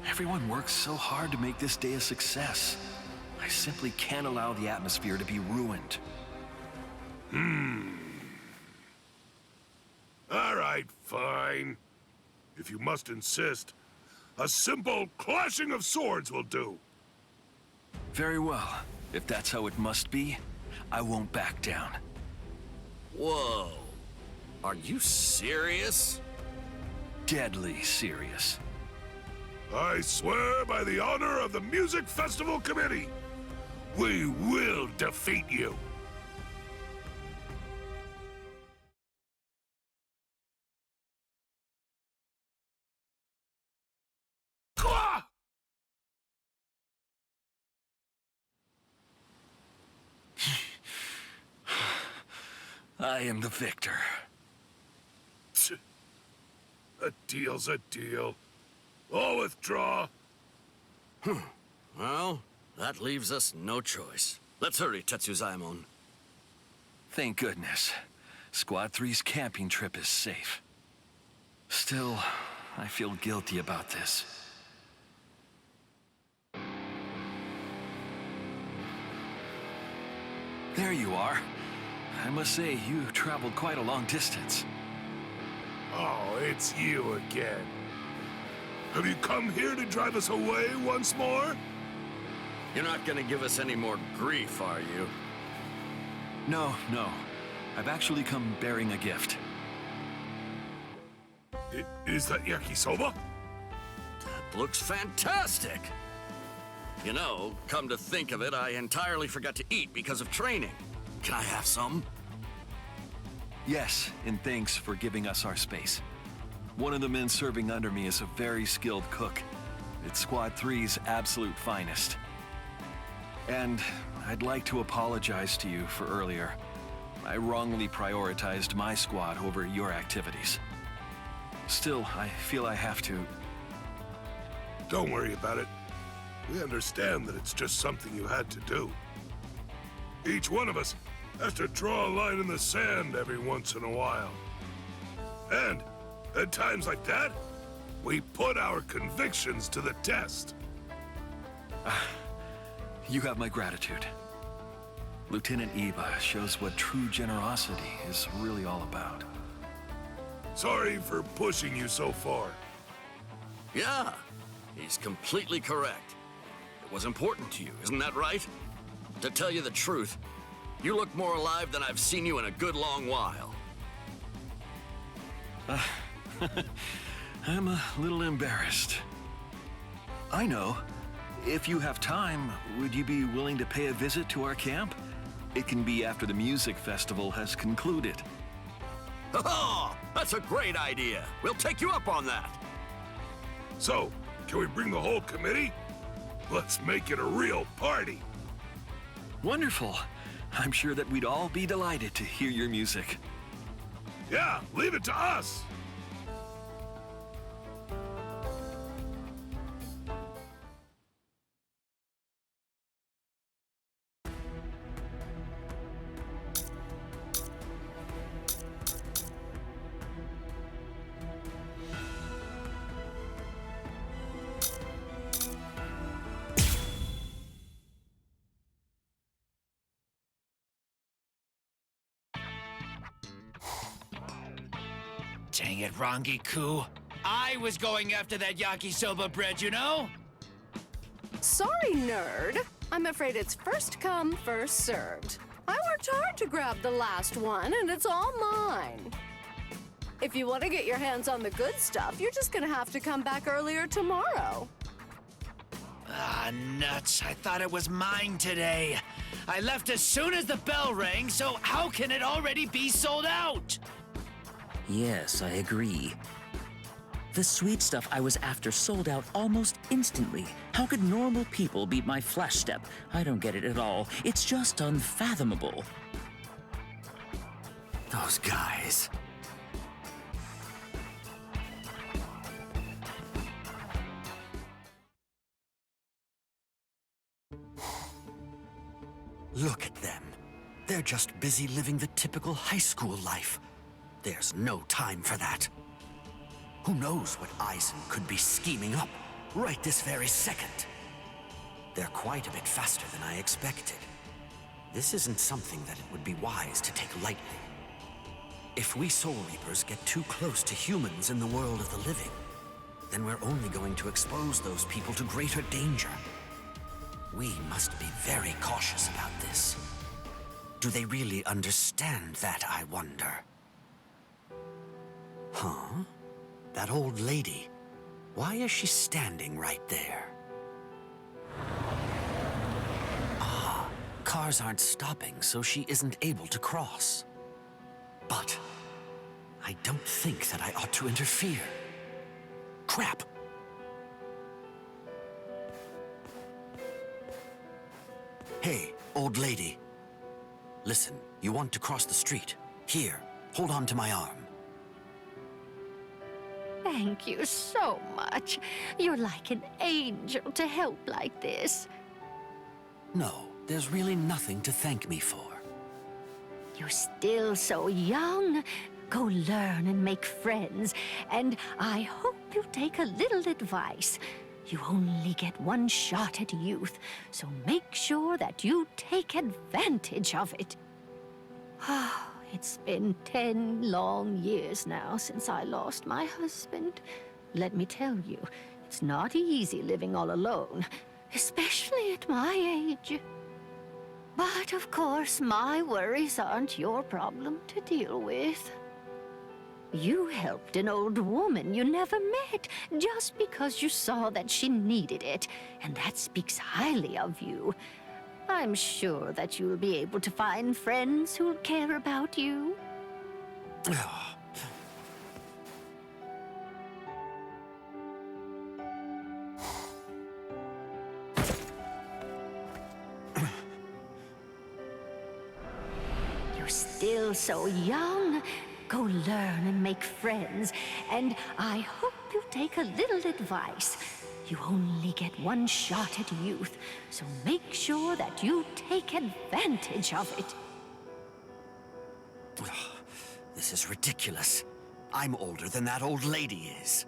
Everyone works so hard to make this day a success. I simply can't allow the atmosphere to be ruined. All right, fine. If you must insist, a simple clashing of swords will do. Very well. If that's how it must be, I won't back down. Whoa. Are you serious? Deadly serious. I swear by the honor of the Music Festival Committee, we will defeat you. I am the victor. A deal's a deal. I'll withdraw. Well, that leaves us no choice. Let's hurry, Tetsuzaemon. Thank goodness. Squad 3's camping trip is safe. Still, I feel guilty about this. There you are. I must say, you traveled quite a long distance. Oh, it's you again. Have you come here to drive us away once more? You're not gonna give us any more grief, are you? No. I've actually come bearing a gift. Is that yakisoba? That looks fantastic! You know, come to think of it, I entirely forgot to eat because of training. Can I have some? Yes, and thanks for giving us our space. One of the men serving under me is a very skilled cook. It's Squad 3's absolute finest. And I'd like to apologize to you for earlier. I wrongly prioritized my squad over your activities. Still, I feel I have to... Don't worry about it. We understand that it's just something you had to do. Each one of us has to draw a line in the sand every once in a while. And at times like that, we put our convictions to the test. You have my gratitude. Lieutenant Iba shows what true generosity is really all about. Sorry for pushing you so far. Yeah, he's completely correct. It was important to you, isn't that right? To tell you the truth, you look more alive than I've seen you in a good long while. I'm a little embarrassed. I know. If you have time, would you be willing to pay a visit to our camp? It can be after the music festival has concluded. Oh, that's a great idea. We'll take you up on that. So, can we bring the whole committee? Let's make it a real party. Wonderful. I'm sure that we'd all be delighted to hear your music. Yeah, leave it to us. Dang it, Rangi-ku. I was going after that yakisoba bread, you know? Sorry, nerd. I'm afraid it's first come, first served. I worked hard to grab the last one, and it's all mine. If you want to get your hands on the good stuff, you're just gonna have to come back earlier tomorrow. Ah, nuts. I thought it was mine today. I left as soon as the bell rang, so how can it already be sold out? Yes, I agree. The sweet stuff I was after sold out almost instantly. How could normal people beat my flash step? I don't get it at all. It's just unfathomable. Those guys. Look at them. They're just busy living the typical high school life. There's no time for that. Who knows what Eisen could be scheming up right this very second? They're quite a bit faster than I expected. This isn't something that it would be wise to take lightly. If we Soul Reapers get too close to humans in the world of the living, then we're only going to expose those people to greater danger. We must be very cautious about this. Do they really understand that, I wonder? Huh? That old lady. Why is she standing right there? Ah, cars aren't stopping, so she isn't able to cross. But I don't think that I ought to interfere. Crap! Hey, old lady. Listen, you want to cross the street. Here, hold on to my arm. Thank you so much. You're like an angel to help like this. No, there's really nothing to thank me for. You're still so young. Go learn and make friends, and I hope you take a little advice. You only get one shot at youth, so make sure that you take advantage of it. It's been 10 long years now since I lost my husband. Let me tell you, it's not easy living all alone, especially at my age. But of course, my worries aren't your problem to deal with. You helped an old woman you never met just because you saw that she needed it, and that speaks highly of you. I'm sure that you'll be able to find friends who'll care about you. You're still so young. Go learn and make friends, and I hope you take a little advice. You only get one shot at youth, so make sure that you take advantage of it. This is ridiculous. I'm older than that old lady is.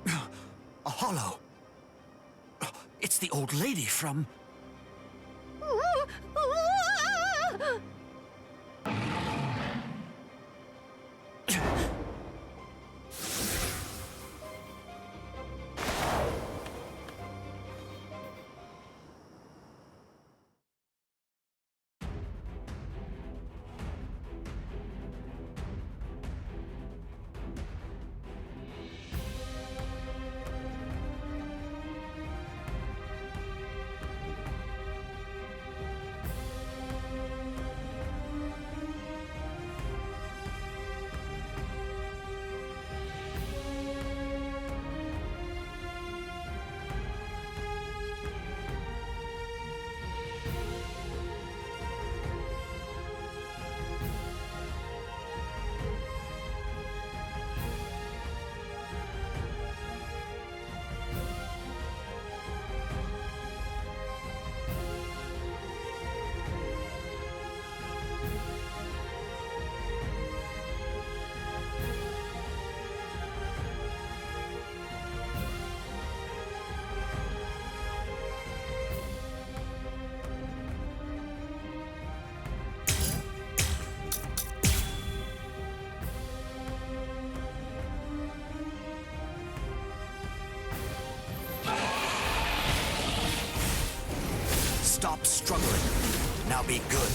A hollow. It's the old lady from... Stop struggling. Now be good.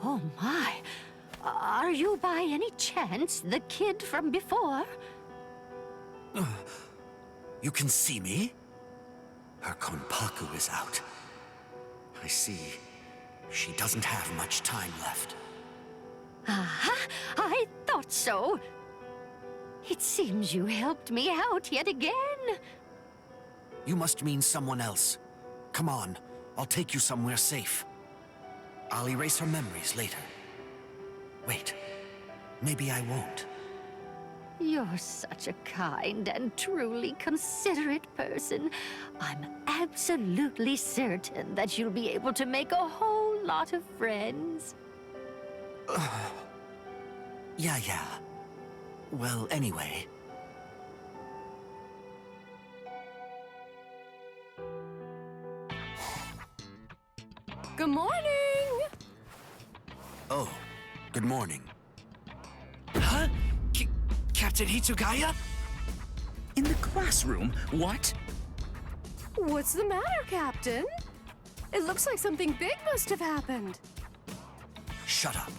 Oh my! Are you by any chance the kid from before? You can see me? Her konpaku is out. I see. She doesn't have much time left. Aha! I thought so! It seems you helped me out yet again. You must mean someone else. Come on, I'll take you somewhere safe. I'll erase her memories later. Wait, maybe I won't. You're such a kind and truly considerate person. I'm absolutely certain that you'll be able to make a whole lot of friends. Yeah. Well, anyway. Good morning! Oh, good morning. Huh? Captain Hitsugaya? In the classroom? What? What's the matter, Captain? It looks like something big must have happened. Shut up.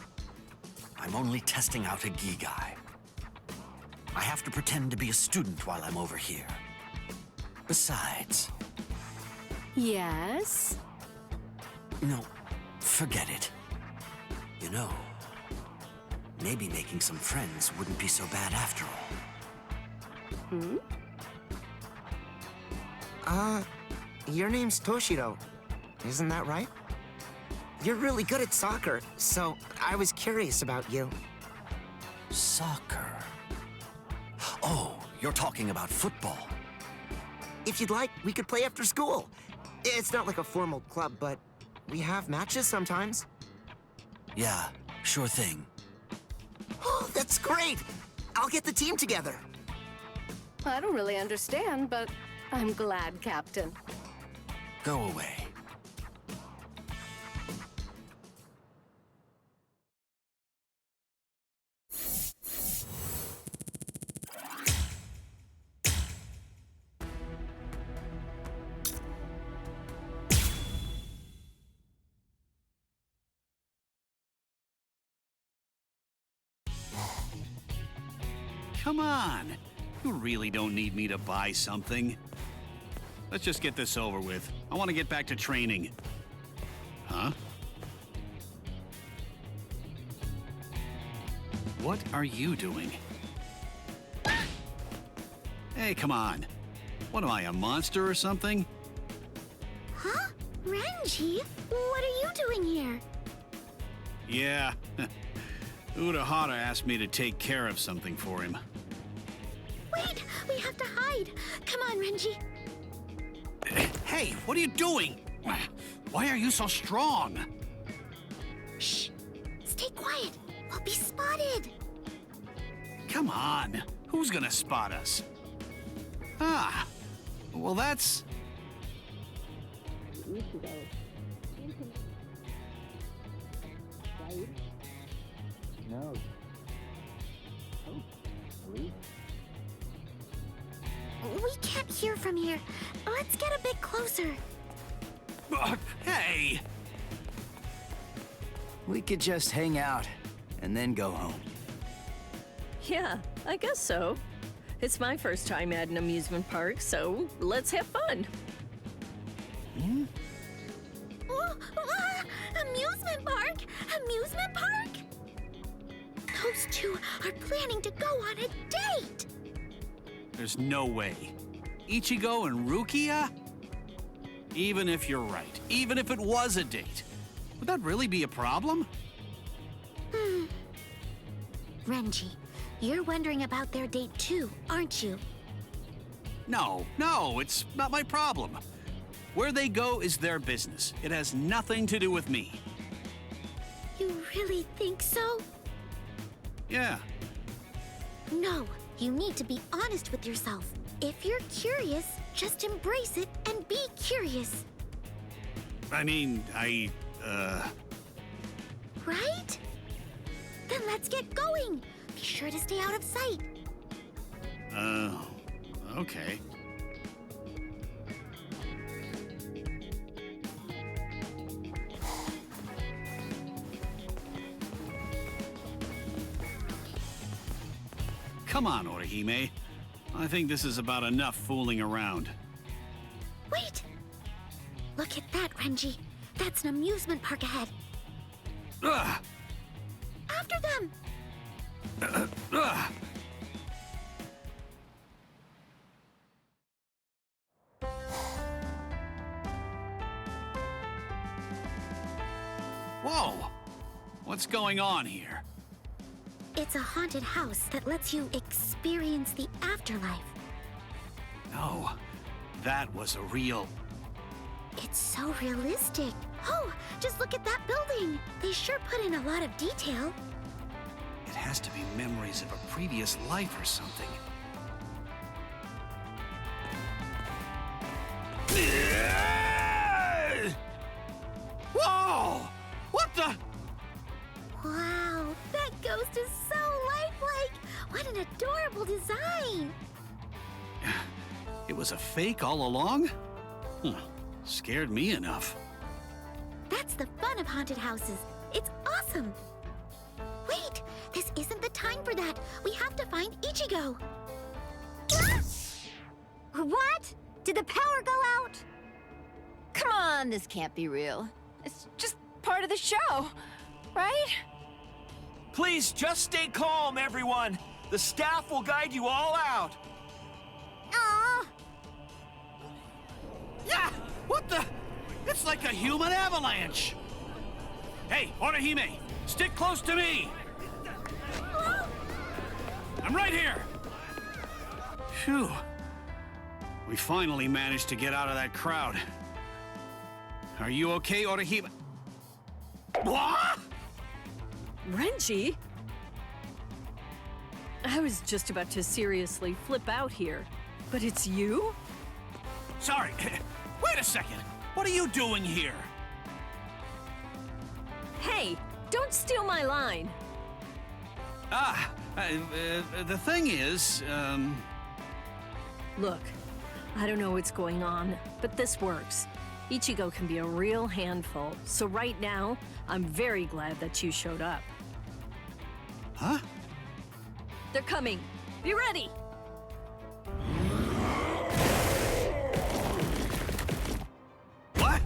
I'm only testing out a Gigai. I have to pretend to be a student while I'm over here. Besides... Yes? No, forget it. You know, maybe making some friends wouldn't be so bad after all. Your name's Toshiro, isn't that right? You're really good at soccer, so I was curious about you. Soccer? Oh, you're talking about football. If you'd like, we could play after school. It's not like a formal club, but we have matches sometimes. Yeah, sure thing. Oh, that's great! I'll get the team together. I don't really understand, but I'm glad, Captain. Go away. Come on. You really don't need me to buy something. Let's just get this over with. I want to get back to training. Huh? What are you doing? Hey, come on. What am I, a monster or something? Huh? Renji? What are you doing here? Yeah. Urahara asked me to take care of something for him. Wait, we have to hide. Come on, Renji. Hey, what are you doing? Why are you so strong? Shh. Stay quiet. We'll be spotted. Come on. Who's gonna spot us? Ah. Well, that's... No. Oh, Bleach. We can't hear from here. Let's get a bit closer. Hey! We could just hang out and then go home. Yeah, I guess so. It's my first time at an amusement park, so let's have fun. Amusement park? Amusement park? Those two are planning to go on a date. There's no way. Ichigo and Rukia? Even if you're right, even if it was a date, would that really be a problem? Renji, you're wondering about their date too, aren't you? No, it's not my problem. Where they go is their business. It has nothing to do with me. You really think so? Yeah. No, you need to be honest with yourself. If you're curious, just embrace it and be curious. I mean, Right? Then let's get going. Be sure to stay out of sight. Okay. Come on, Orihime. I think this is about enough fooling around. Wait! Look at that, Renji. That's an amusement park ahead. Ugh! After them! Ugh! Whoa! What's going on here? It's a haunted house that lets you experience the afterlife. No, that was a real... It's so realistic. Oh, just look at that building. They sure put in a lot of detail. It has to be memories of a previous life or something. Whoa! What the? Wow, that ghost is so lifelike. What an adorable design. It was a fake all along? Huh. Scared me enough. That's the fun of haunted houses. It's awesome. Wait, this isn't the time for that. We have to find Ichigo. What? Did the power go out? Come on, this can't be real. It's just part of the show, right? Please, just stay calm, everyone. The staff will guide you all out. Aww. Yeah! What the? It's like a human avalanche! Hey, Orihime, stick close to me! I'm right here! Phew. We finally managed to get out of that crowd. Are you okay, Orihime? What? Renji? I was just about to seriously flip out here. But it's you? Sorry, wait a second. What are you doing here? Hey, don't steal my line. The thing is, Look, I don't know what's going on, but this works. Ichigo can be a real handful, so right now, I'm very glad that you showed up. Huh? They're coming. Be ready! What?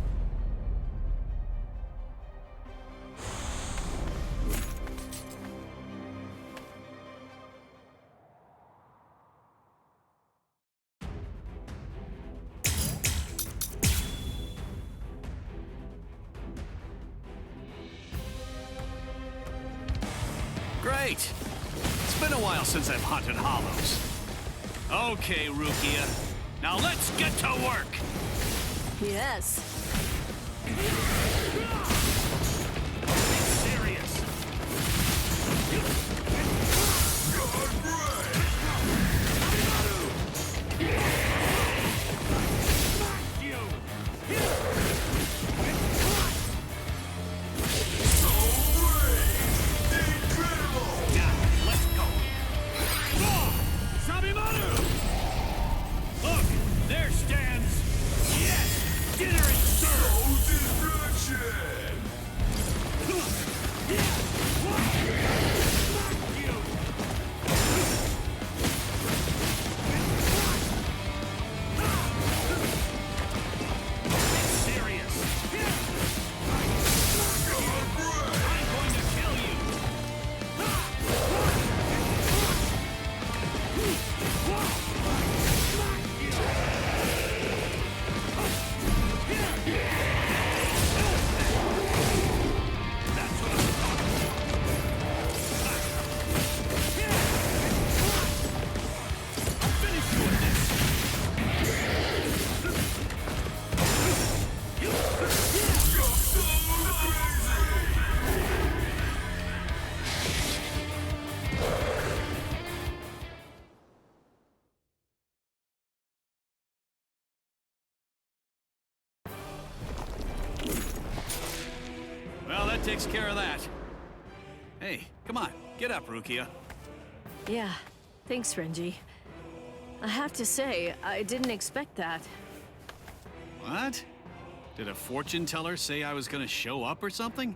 Great! It's been a while since I've haunted hollows. Okay, Rukia. Now let's get to work! Yes. Serious. Look, there stands... Yes! Dinner is served! Well, that takes care of that. Hey, come on, get up, Rukia. Yeah, thanks, Renji. I have to say, I didn't expect that. What? Did a fortune teller say I was gonna show up or something?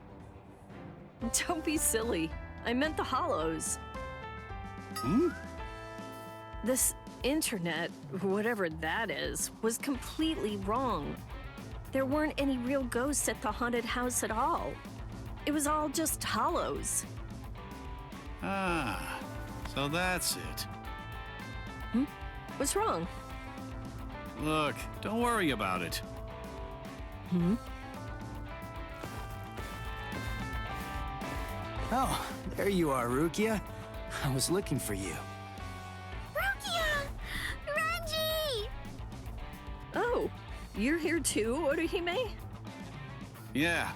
Don't be silly. I meant the hollows. Hmm? This internet, whatever that is, was completely wrong. There weren't any real ghosts at the haunted house at all. It was all just hollows. Ah, so that's it. Hmm? What's wrong? Look, don't worry about it. Hmm? Oh, there you are, Rukia. I was looking for you. Rukia! Renji! Oh, you're here too, Orihime? Yeah,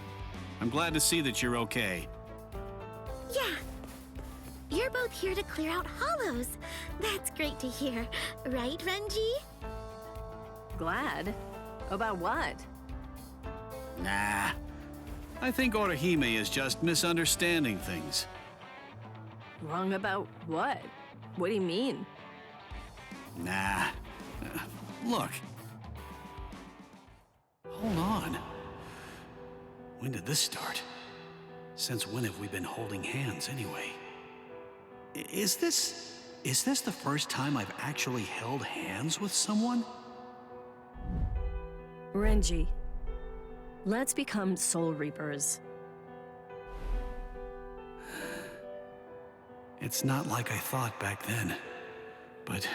I'm glad to see that you're okay. Yeah. You're both here to clear out hollows. That's great to hear. Right, Renji? Glad? About what? Nah. I think Orihime is just misunderstanding things. Wrong about what? What do you mean? Nah. Look. Hold on. When did this start? Since when have we been holding hands anyway? Is this the first time I've actually held hands with someone? Renji, let's become Soul Reapers. It's not like I thought back then. But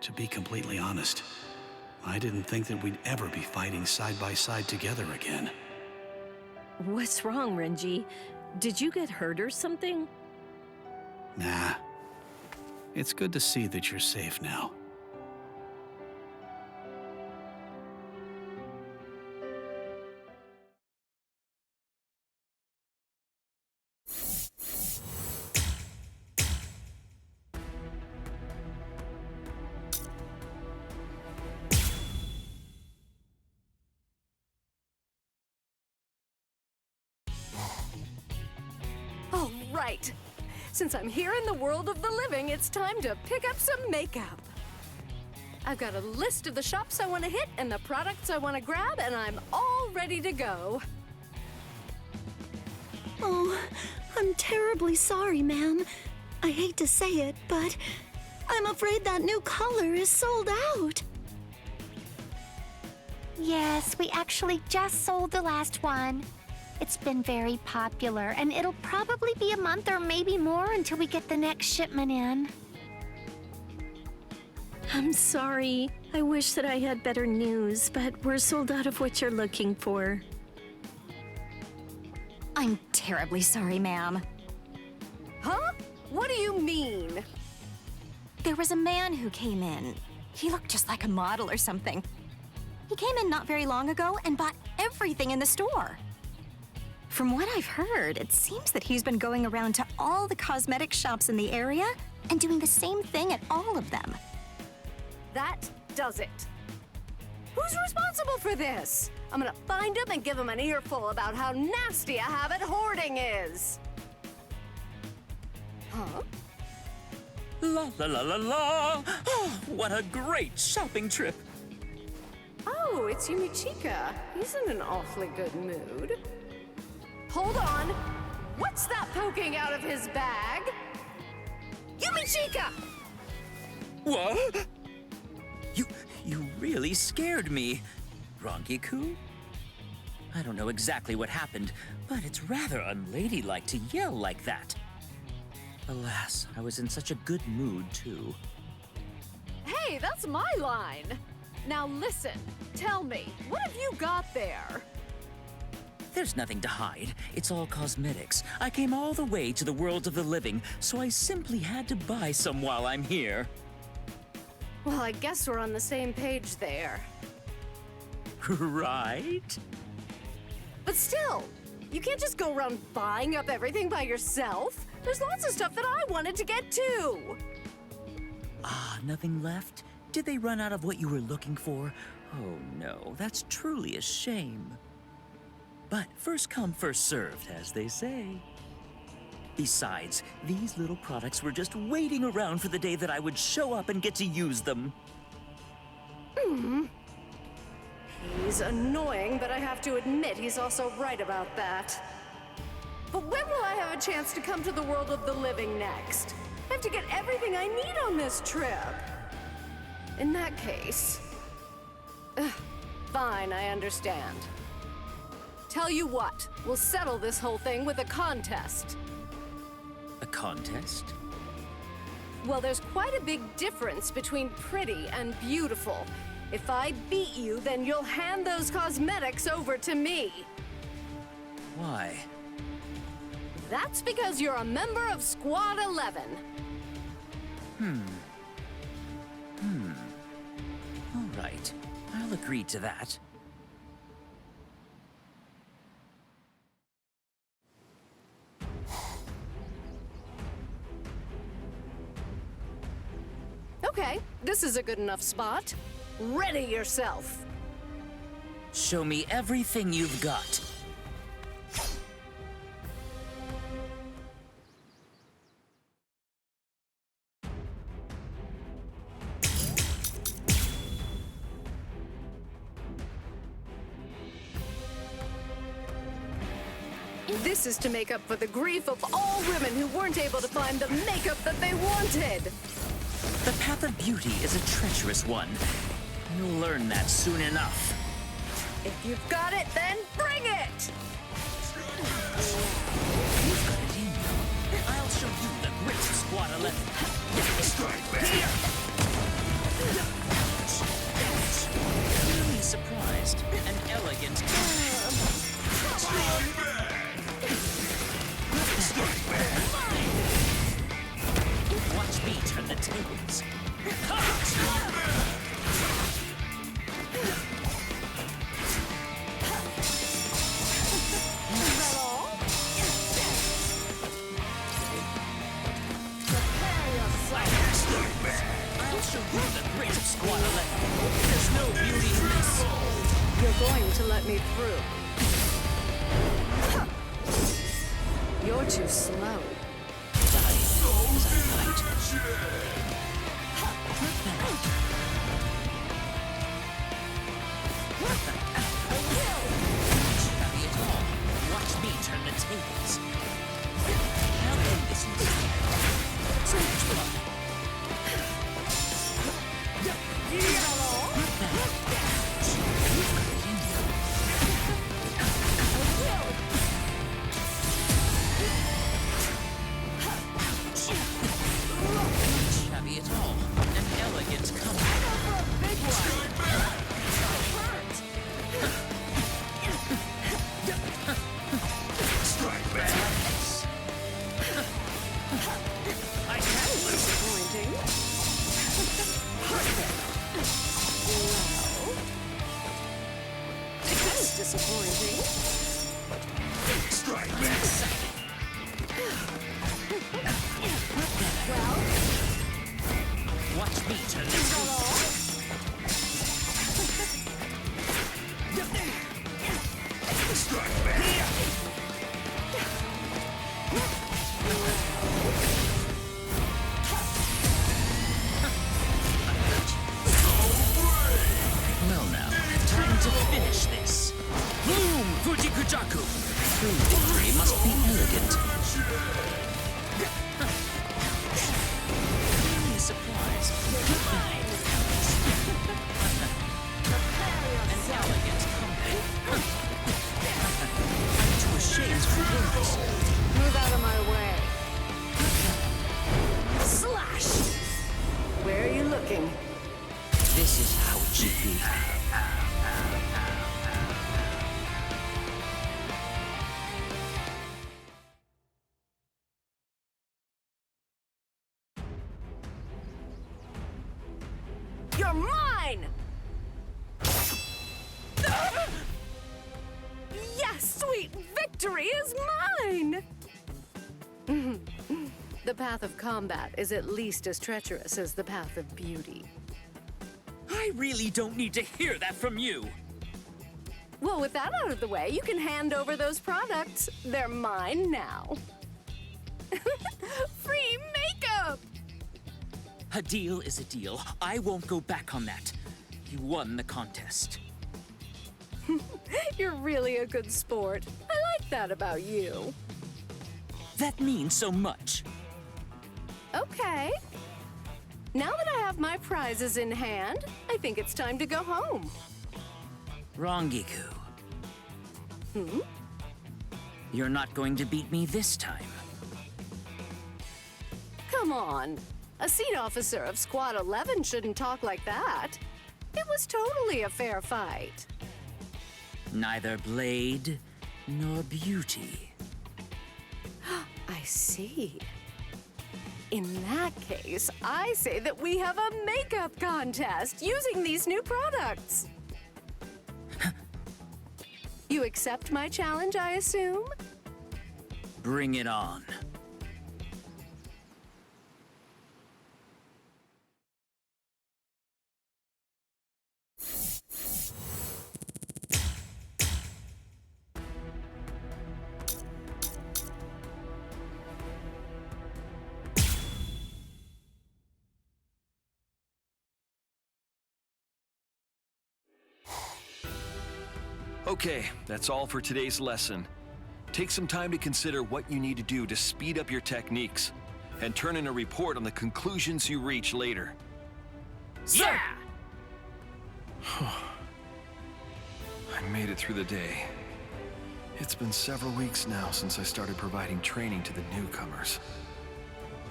to be completely honest, I didn't think that we'd ever be fighting side by side together again. What's wrong, Renji? Did you get hurt or something? Nah. It's good to see that you're safe now. All right. Since I'm here in the world of the living, it's time to pick up some makeup. I've got a list of the shops I want to hit and the products I want to grab, and I'm all ready to go. Oh, I'm terribly sorry, ma'am. I hate to say it, but I'm afraid that new color is sold out. Yes, we actually just sold the last one. It's been very popular, and it'll probably be a month or maybe more until we get the next shipment in. I'm sorry. I wish that I had better news, but we're sold out of what you're looking for. I'm terribly sorry, ma'am. Huh? What do you mean? There was a man who came in. He looked just like a model or something. He came in not very long ago and bought everything in the store. From what I've heard, it seems that he's been going around to all the cosmetic shops in the area and doing the same thing at all of them. That does it. Who's responsible for this? I'm gonna find him and give him an earful about how nasty a habit hoarding is. Huh? La la la la la! Oh, what a great shopping trip! Oh, it's Yumichika. He's in an awfully good mood. Hold on. What's that poking out of his bag? Yumichika! What? You really scared me. Rangiku? I don't know exactly what happened, but it's rather unladylike to yell like that. Alas, I was in such a good mood, too. Hey, that's my line. Now listen, tell me, what have you got there? There's nothing to hide. It's all cosmetics. I came all the way to the world of the living, so I simply had to buy some while I'm here. Well, I guess we're on the same page there. Right? But still, you can't just go around buying up everything by yourself. There's lots of stuff that I wanted to get too. Ah, nothing left? Did they run out of what you were looking for? Oh no, that's truly a shame. But first come, first served, as they say. Besides, these little products were just waiting around for the day that I would show up and get to use them. He's annoying, but I have to admit he's also right about that. But when will I have a chance to come to the world of the living next? I have to get everything I need on this trip. In that case... fine, I understand. Tell you what, we'll settle this whole thing with a contest. A contest? Well, there's quite a big difference between pretty and beautiful. If I beat you, then you'll hand those cosmetics over to me. Why? That's because you're a member of Squad 11. All right, I'll agree to that. Okay, this is a good enough spot. Ready yourself. Show me everything you've got. This is to make up for the grief of all women who weren't able to find the makeup that they wanted. The path of beauty is a treacherous one. You'll learn that soon enough. If you've got it, then bring it! You've got it in you. I'll show you the grit of Squad 11. Strike back! Really surprised. An elegant... Strike back! Strike back! Watch me turn the tables. Strike back! I'll show you the grit of Squad 11. There's no beauty in this. You're going to let me through. You're too slow. Watch me turn the tables. I'll end this instead. So much fun. Shabby at all. An elegant comeback. Big one. Strike back. I can't lose. Disappointing. Well, that is disappointing. Strike back. Well, watch me turn this strike back. Well now, time to finish this. Bloom, Fujikujaku! True victory must be elegant. Really surprised. An elegant comeback. I'm too ashamed to win this. move out of my way. Slash! Where are you looking? This is how it should be. You're mine! the path of combat is at least as treacherous as the path of beauty. I really don't need to hear that from you. Well, with that out of the way, you can hand over those products. They're mine now. Free makeup! A deal is a deal. I won't go back on that. You won the contest. You're really a good sport. I like that about you. That means so much. Okay. Now that I have my prizes in hand, I think it's time to go home. Rongiku. Hmm? You're not going to beat me this time. Come on. A seat officer of Squad 11 shouldn't talk like that. It was totally a fair fight. Neither blade nor beauty. I see. In that case, I say that we have a makeup contest using these new products. You accept my challenge, I assume? Bring it on. Okay, that's all for today's lesson. Take some time to consider what you need to do to speed up your techniques, and turn in a report on the conclusions you reach later. Yeah! I made it through the day. It's been several weeks now since I started providing training to the newcomers.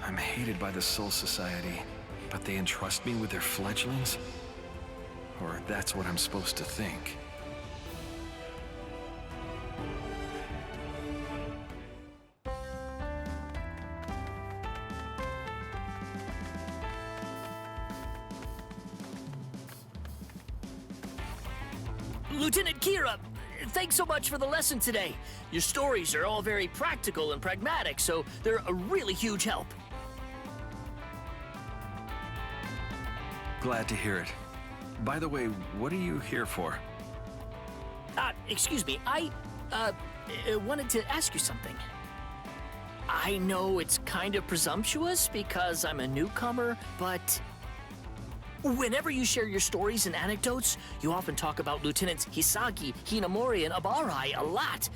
I'm hated by the Soul Society, but they entrust me with their fledglings? Or that's what I'm supposed to think. Lieutenant Kira, thanks so much for the lesson today. Your stories are all very practical and pragmatic, so they're a really huge help. Glad to hear it. By the way, what are you here for? Excuse me, I wanted to ask you something. I know it's kind of presumptuous because I'm a newcomer, but whenever you share your stories and anecdotes, you often talk about Lieutenants Hisagi, Hinamori, and Abarai a lot.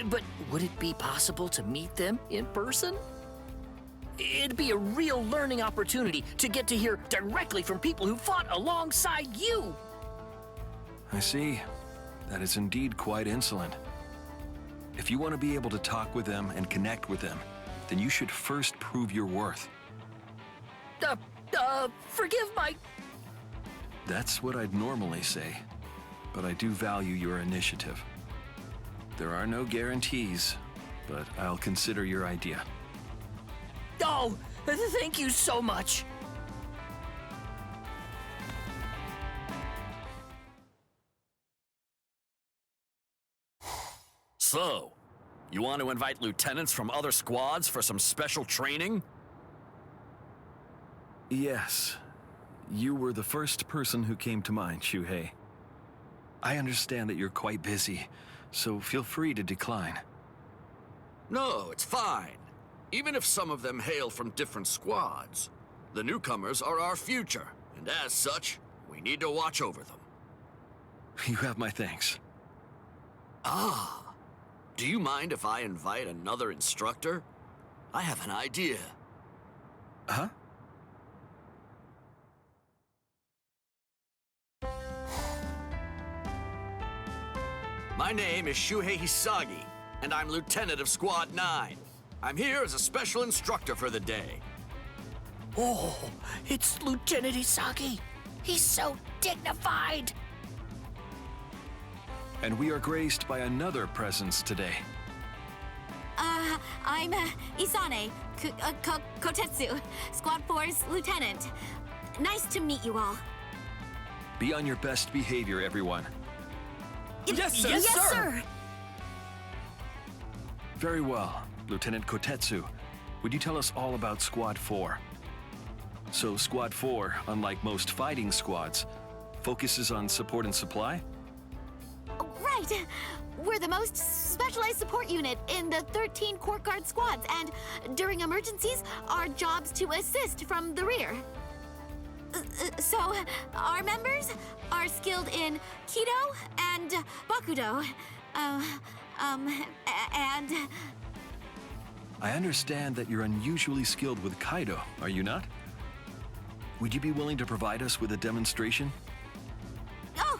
But would it be possible to meet them in person? It'd be a real learning opportunity to get to hear directly from people who fought alongside you. I see. That is indeed quite insolent. If you want to be able to talk with them and connect with them, then you should first prove your worth. Forgive my... That's what I'd normally say, but I do value your initiative. There are no guarantees, but I'll consider your idea. Oh, thank you so much. So, you want to invite lieutenants from other squads for some special training? Yes. You were the first person who came to mind, Shuhei. I understand that you're quite busy, so feel free to decline. No, it's fine. Even if some of them hail from different squads, the newcomers are our future, and as such, we need to watch over them. You have my thanks. Ah, do you mind if I invite another instructor? I have an idea. Huh? My name is Shuhei Hisagi, and I'm Lieutenant of Squad 9. I'm here as a special instructor for the day. Oh, it's Lieutenant Hisagi. He's so dignified. And we are graced by another presence today. I'm Isane Kotetsu, Squad 4's lieutenant. Nice to meet you all. Be on your best behavior, everyone. Yes, sir. Yes, sir. Very well, Lieutenant Kotetsu. would you tell us all about Squad 4? So Squad 4, unlike most fighting squads, focuses on support and supply? Right! We're the most specialized support unit in the 13 court guard squads, and during emergencies, our job's to assist from the rear. So, our members are skilled in Kido and Bakudo, and... I understand that you're unusually skilled with Kaido, are you not? Would you be willing to provide us with a demonstration? Oh!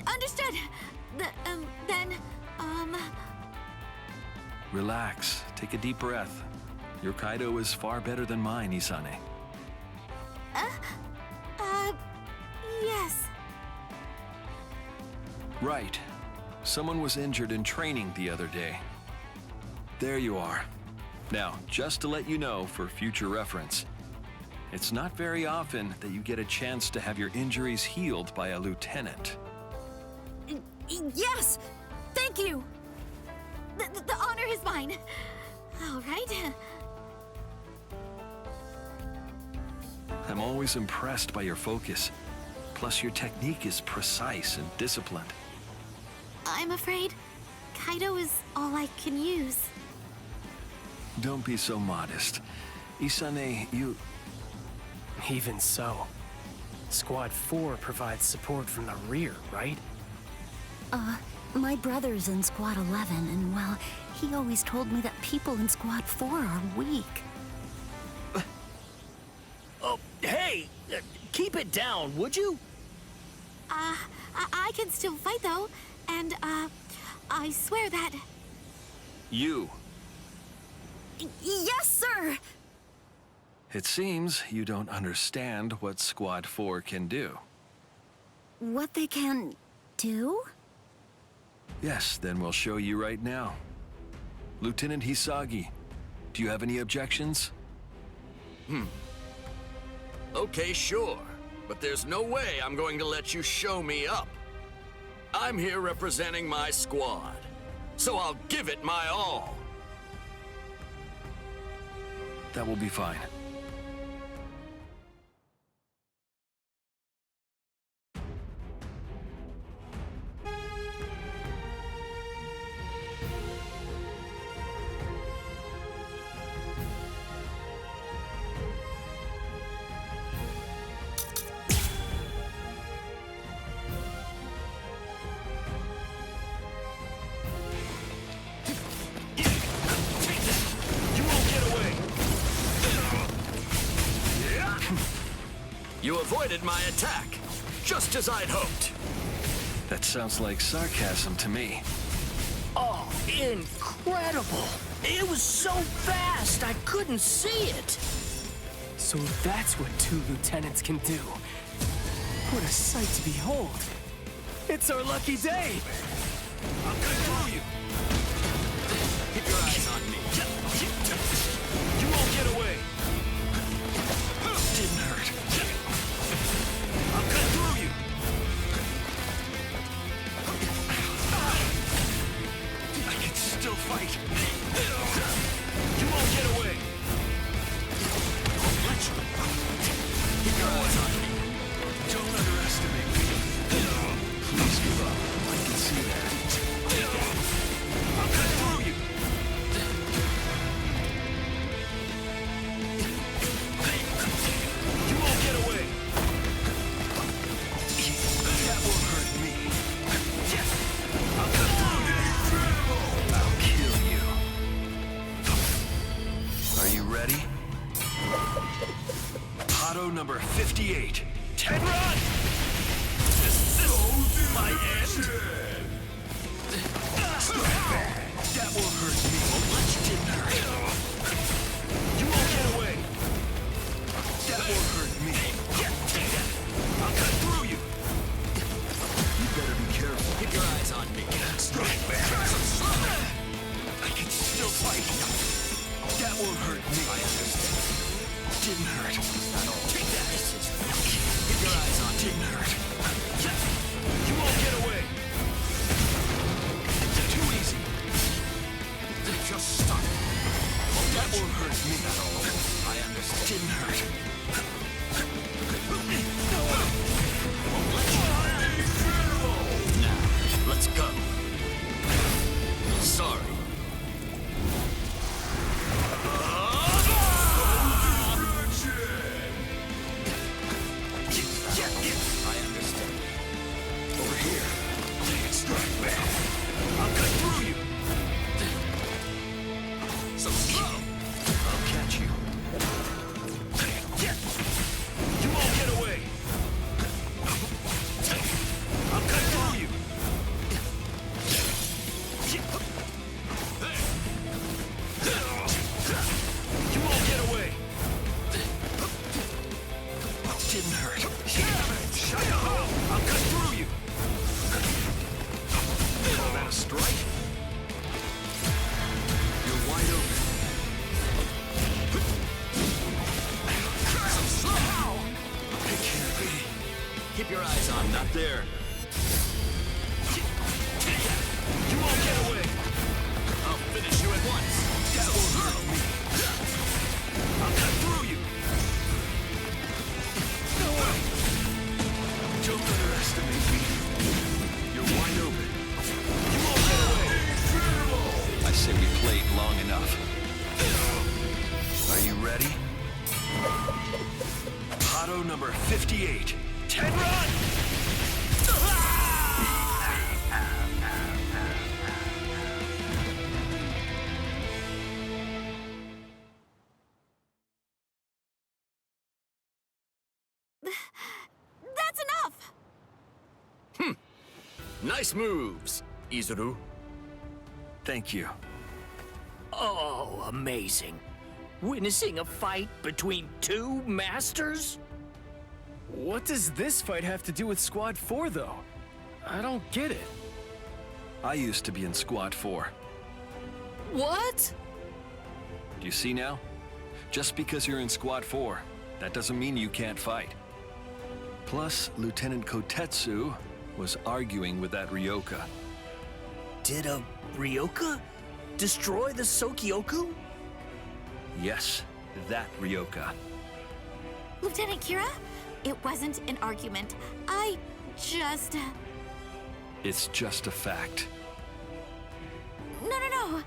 Understood! Relax. Take a deep breath. Your Kaido is far better than mine, Isane. Yes. Right. Someone was injured in training the other day. There you are. Now, just to let you know for future reference, it's not very often that you get a chance to have your injuries healed by a lieutenant. Yes! Thank you! The honor is mine. All right. I'm always impressed by your focus. Plus, your technique is precise and disciplined. I'm afraid Kaido is all I can use. Don't be so modest. Isane, you... Even so, Squad 4 provides support from the rear, right? My brother's in Squad 11, and well, he always told me that people in Squad 4 are weak. Oh, hey! Keep it down, would you? I can still fight, though, and, I swear that... You. Yes, sir! It seems you don't understand what Squad 4 can do. What they can do? Yes, then we'll show you right now. Lieutenant Hisagi, do you have any objections? Okay, sure. But there's no way I'm going to let you show me up. I'm here representing my squad, so I'll give it my all. That will be fine. You avoided my attack, just as I'd hoped. That sounds like sarcasm to me. Oh, incredible! It was so fast, I couldn't see it! So that's what 2 lieutenants can do. What a sight to behold. It's our lucky day! I'll cut through you! Keep your eyes on me. You won't get away! Didn't hurt. I'll cut through you! I can still fight. You won't get away! Keep your eyes on me. Don't underestimate me. Please give up. I can see that. I'll cut through you! You won't get away! That won't hurt me. I'll cut through you! I'll kill you. Are you ready? Auto number 58. Tenron! Is this my end? That won't hurt me. Much didn't hurt. You won't get away! That won't hurt me. I'll cut through you! You better be careful. Keep your eyes on me. Strike back! I can still fight. That won't hurt me. I understand. Didn't hurt. Not all. Take that. Keep your eyes on me. Didn't hurt. You won't get away! Too easy. Just stop. That Not there. You won't get away. I'll finish you at once. That won't hurt me. I'll cut through you. No way. Don't underestimate me. You're wide open. You won't get away. I say we played long enough. Are you ready? Auto number 58. 10 run! That's enough! Nice moves, Izuru. Thank you. Oh, amazing. Witnessing a fight between two masters? What does this fight have to do with Squad 4, though? I don't get it. I used to be in Squad 4. What? Do you see now? Just because you're in Squad 4, that doesn't mean you can't fight. Plus, Lieutenant Kotetsu was arguing with that Ryoka. Did a Ryoka destroy the Sokyoku? Yes, that Ryoka. Lieutenant Kira, it wasn't an argument. I just... It's just a fact. No.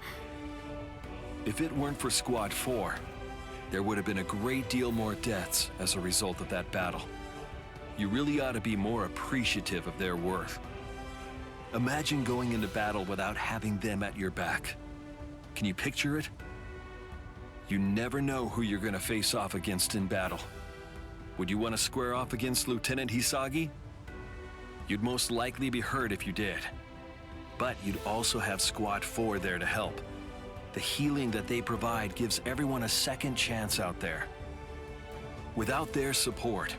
If it weren't for Squad 4, there would have been a great deal more deaths as a result of that battle. You really ought to be more appreciative of their worth. Imagine going into battle without having them at your back. Can you picture it? You never know who you're going to face off against in battle. Would you want to square off against Lieutenant Hisagi? You'd most likely be hurt if you did. But you'd also have Squad 4 there to help. The healing that they provide gives everyone a second chance out there. Without their support,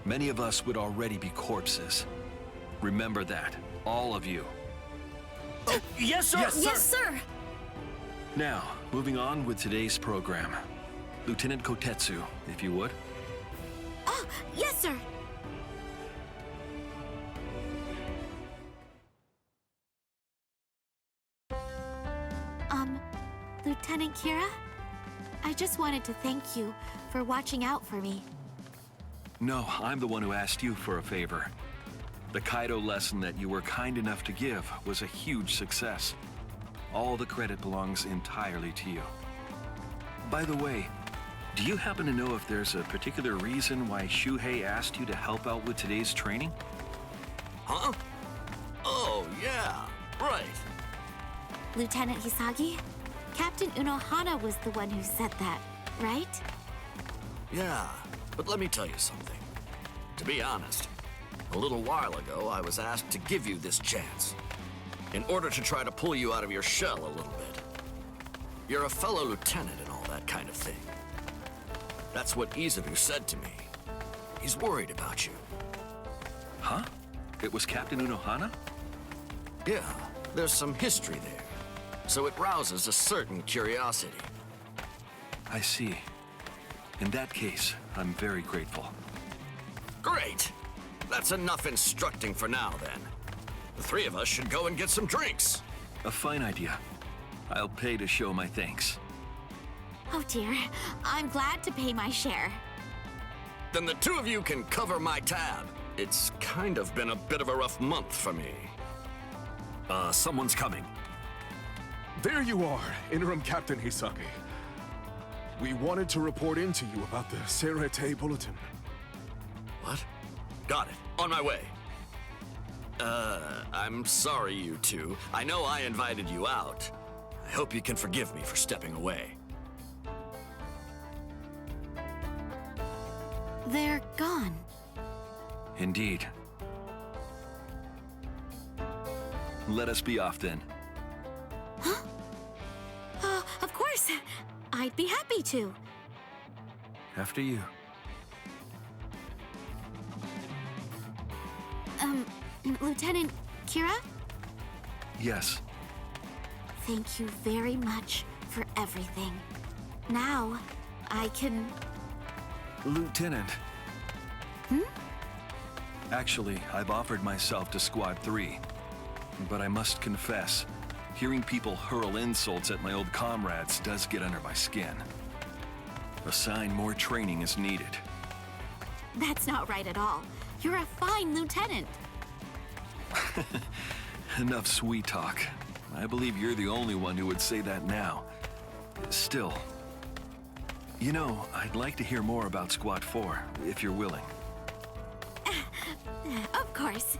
many of us would already be corpses. Remember that, all of you. Oh, yes, sir! Yes, sir! Now, moving on with today's program. Lieutenant Kotetsu, if you would. Oh, yes, sir! Lieutenant Kira? I just wanted to thank you for watching out for me. No, I'm the one who asked you for a favor. The Kaido lesson that you were kind enough to give was a huge success. All the credit belongs entirely to you. By the way, do you happen to know if there's a particular reason why Shuhei asked you to help out with today's training? Huh? Oh, yeah, right. Lieutenant Hisagi? Captain Unohana was the one who said that, right? Yeah, but let me tell you something. To be honest, a little while ago, I was asked to give you this chance. In order to try to pull you out of your shell a little bit. You're a fellow lieutenant and all that kind of thing. That's what Izuru said to me. He's worried about you. Huh? It was Captain Unohana? Yeah, there's some history there. So it rouses a certain curiosity. I see. In that case, I'm very grateful. Great! That's enough instructing for now, then. The three of us should go and get some drinks. A fine idea. I'll pay to show my thanks. Oh dear, I'm glad to pay my share. Then the two of you can cover my tab. It's kind of been a bit of a rough month for me. Someone's coming. There you are, Interim Captain Hisagi. We wanted to report in to you about the Serete Bulletin. What? Got it. On my way. I'm sorry, you two. I know I invited you out. I hope you can forgive me for stepping away. They're gone. Indeed. Let us be off then. Huh? Of course. I'd be happy to. After you. Lieutenant Kira? Yes. Thank you very much for everything. Now, I can... Lieutenant. Hmm? Actually, I've offered myself to Squad 3. But I must confess, hearing people hurl insults at my old comrades does get under my skin. A sign more training is needed. That's not right at all. You're a fine lieutenant. Enough sweet talk. I believe you're the only one who would say that now. Still, you know, I'd like to hear more about Squad 4, if you're willing. Of course.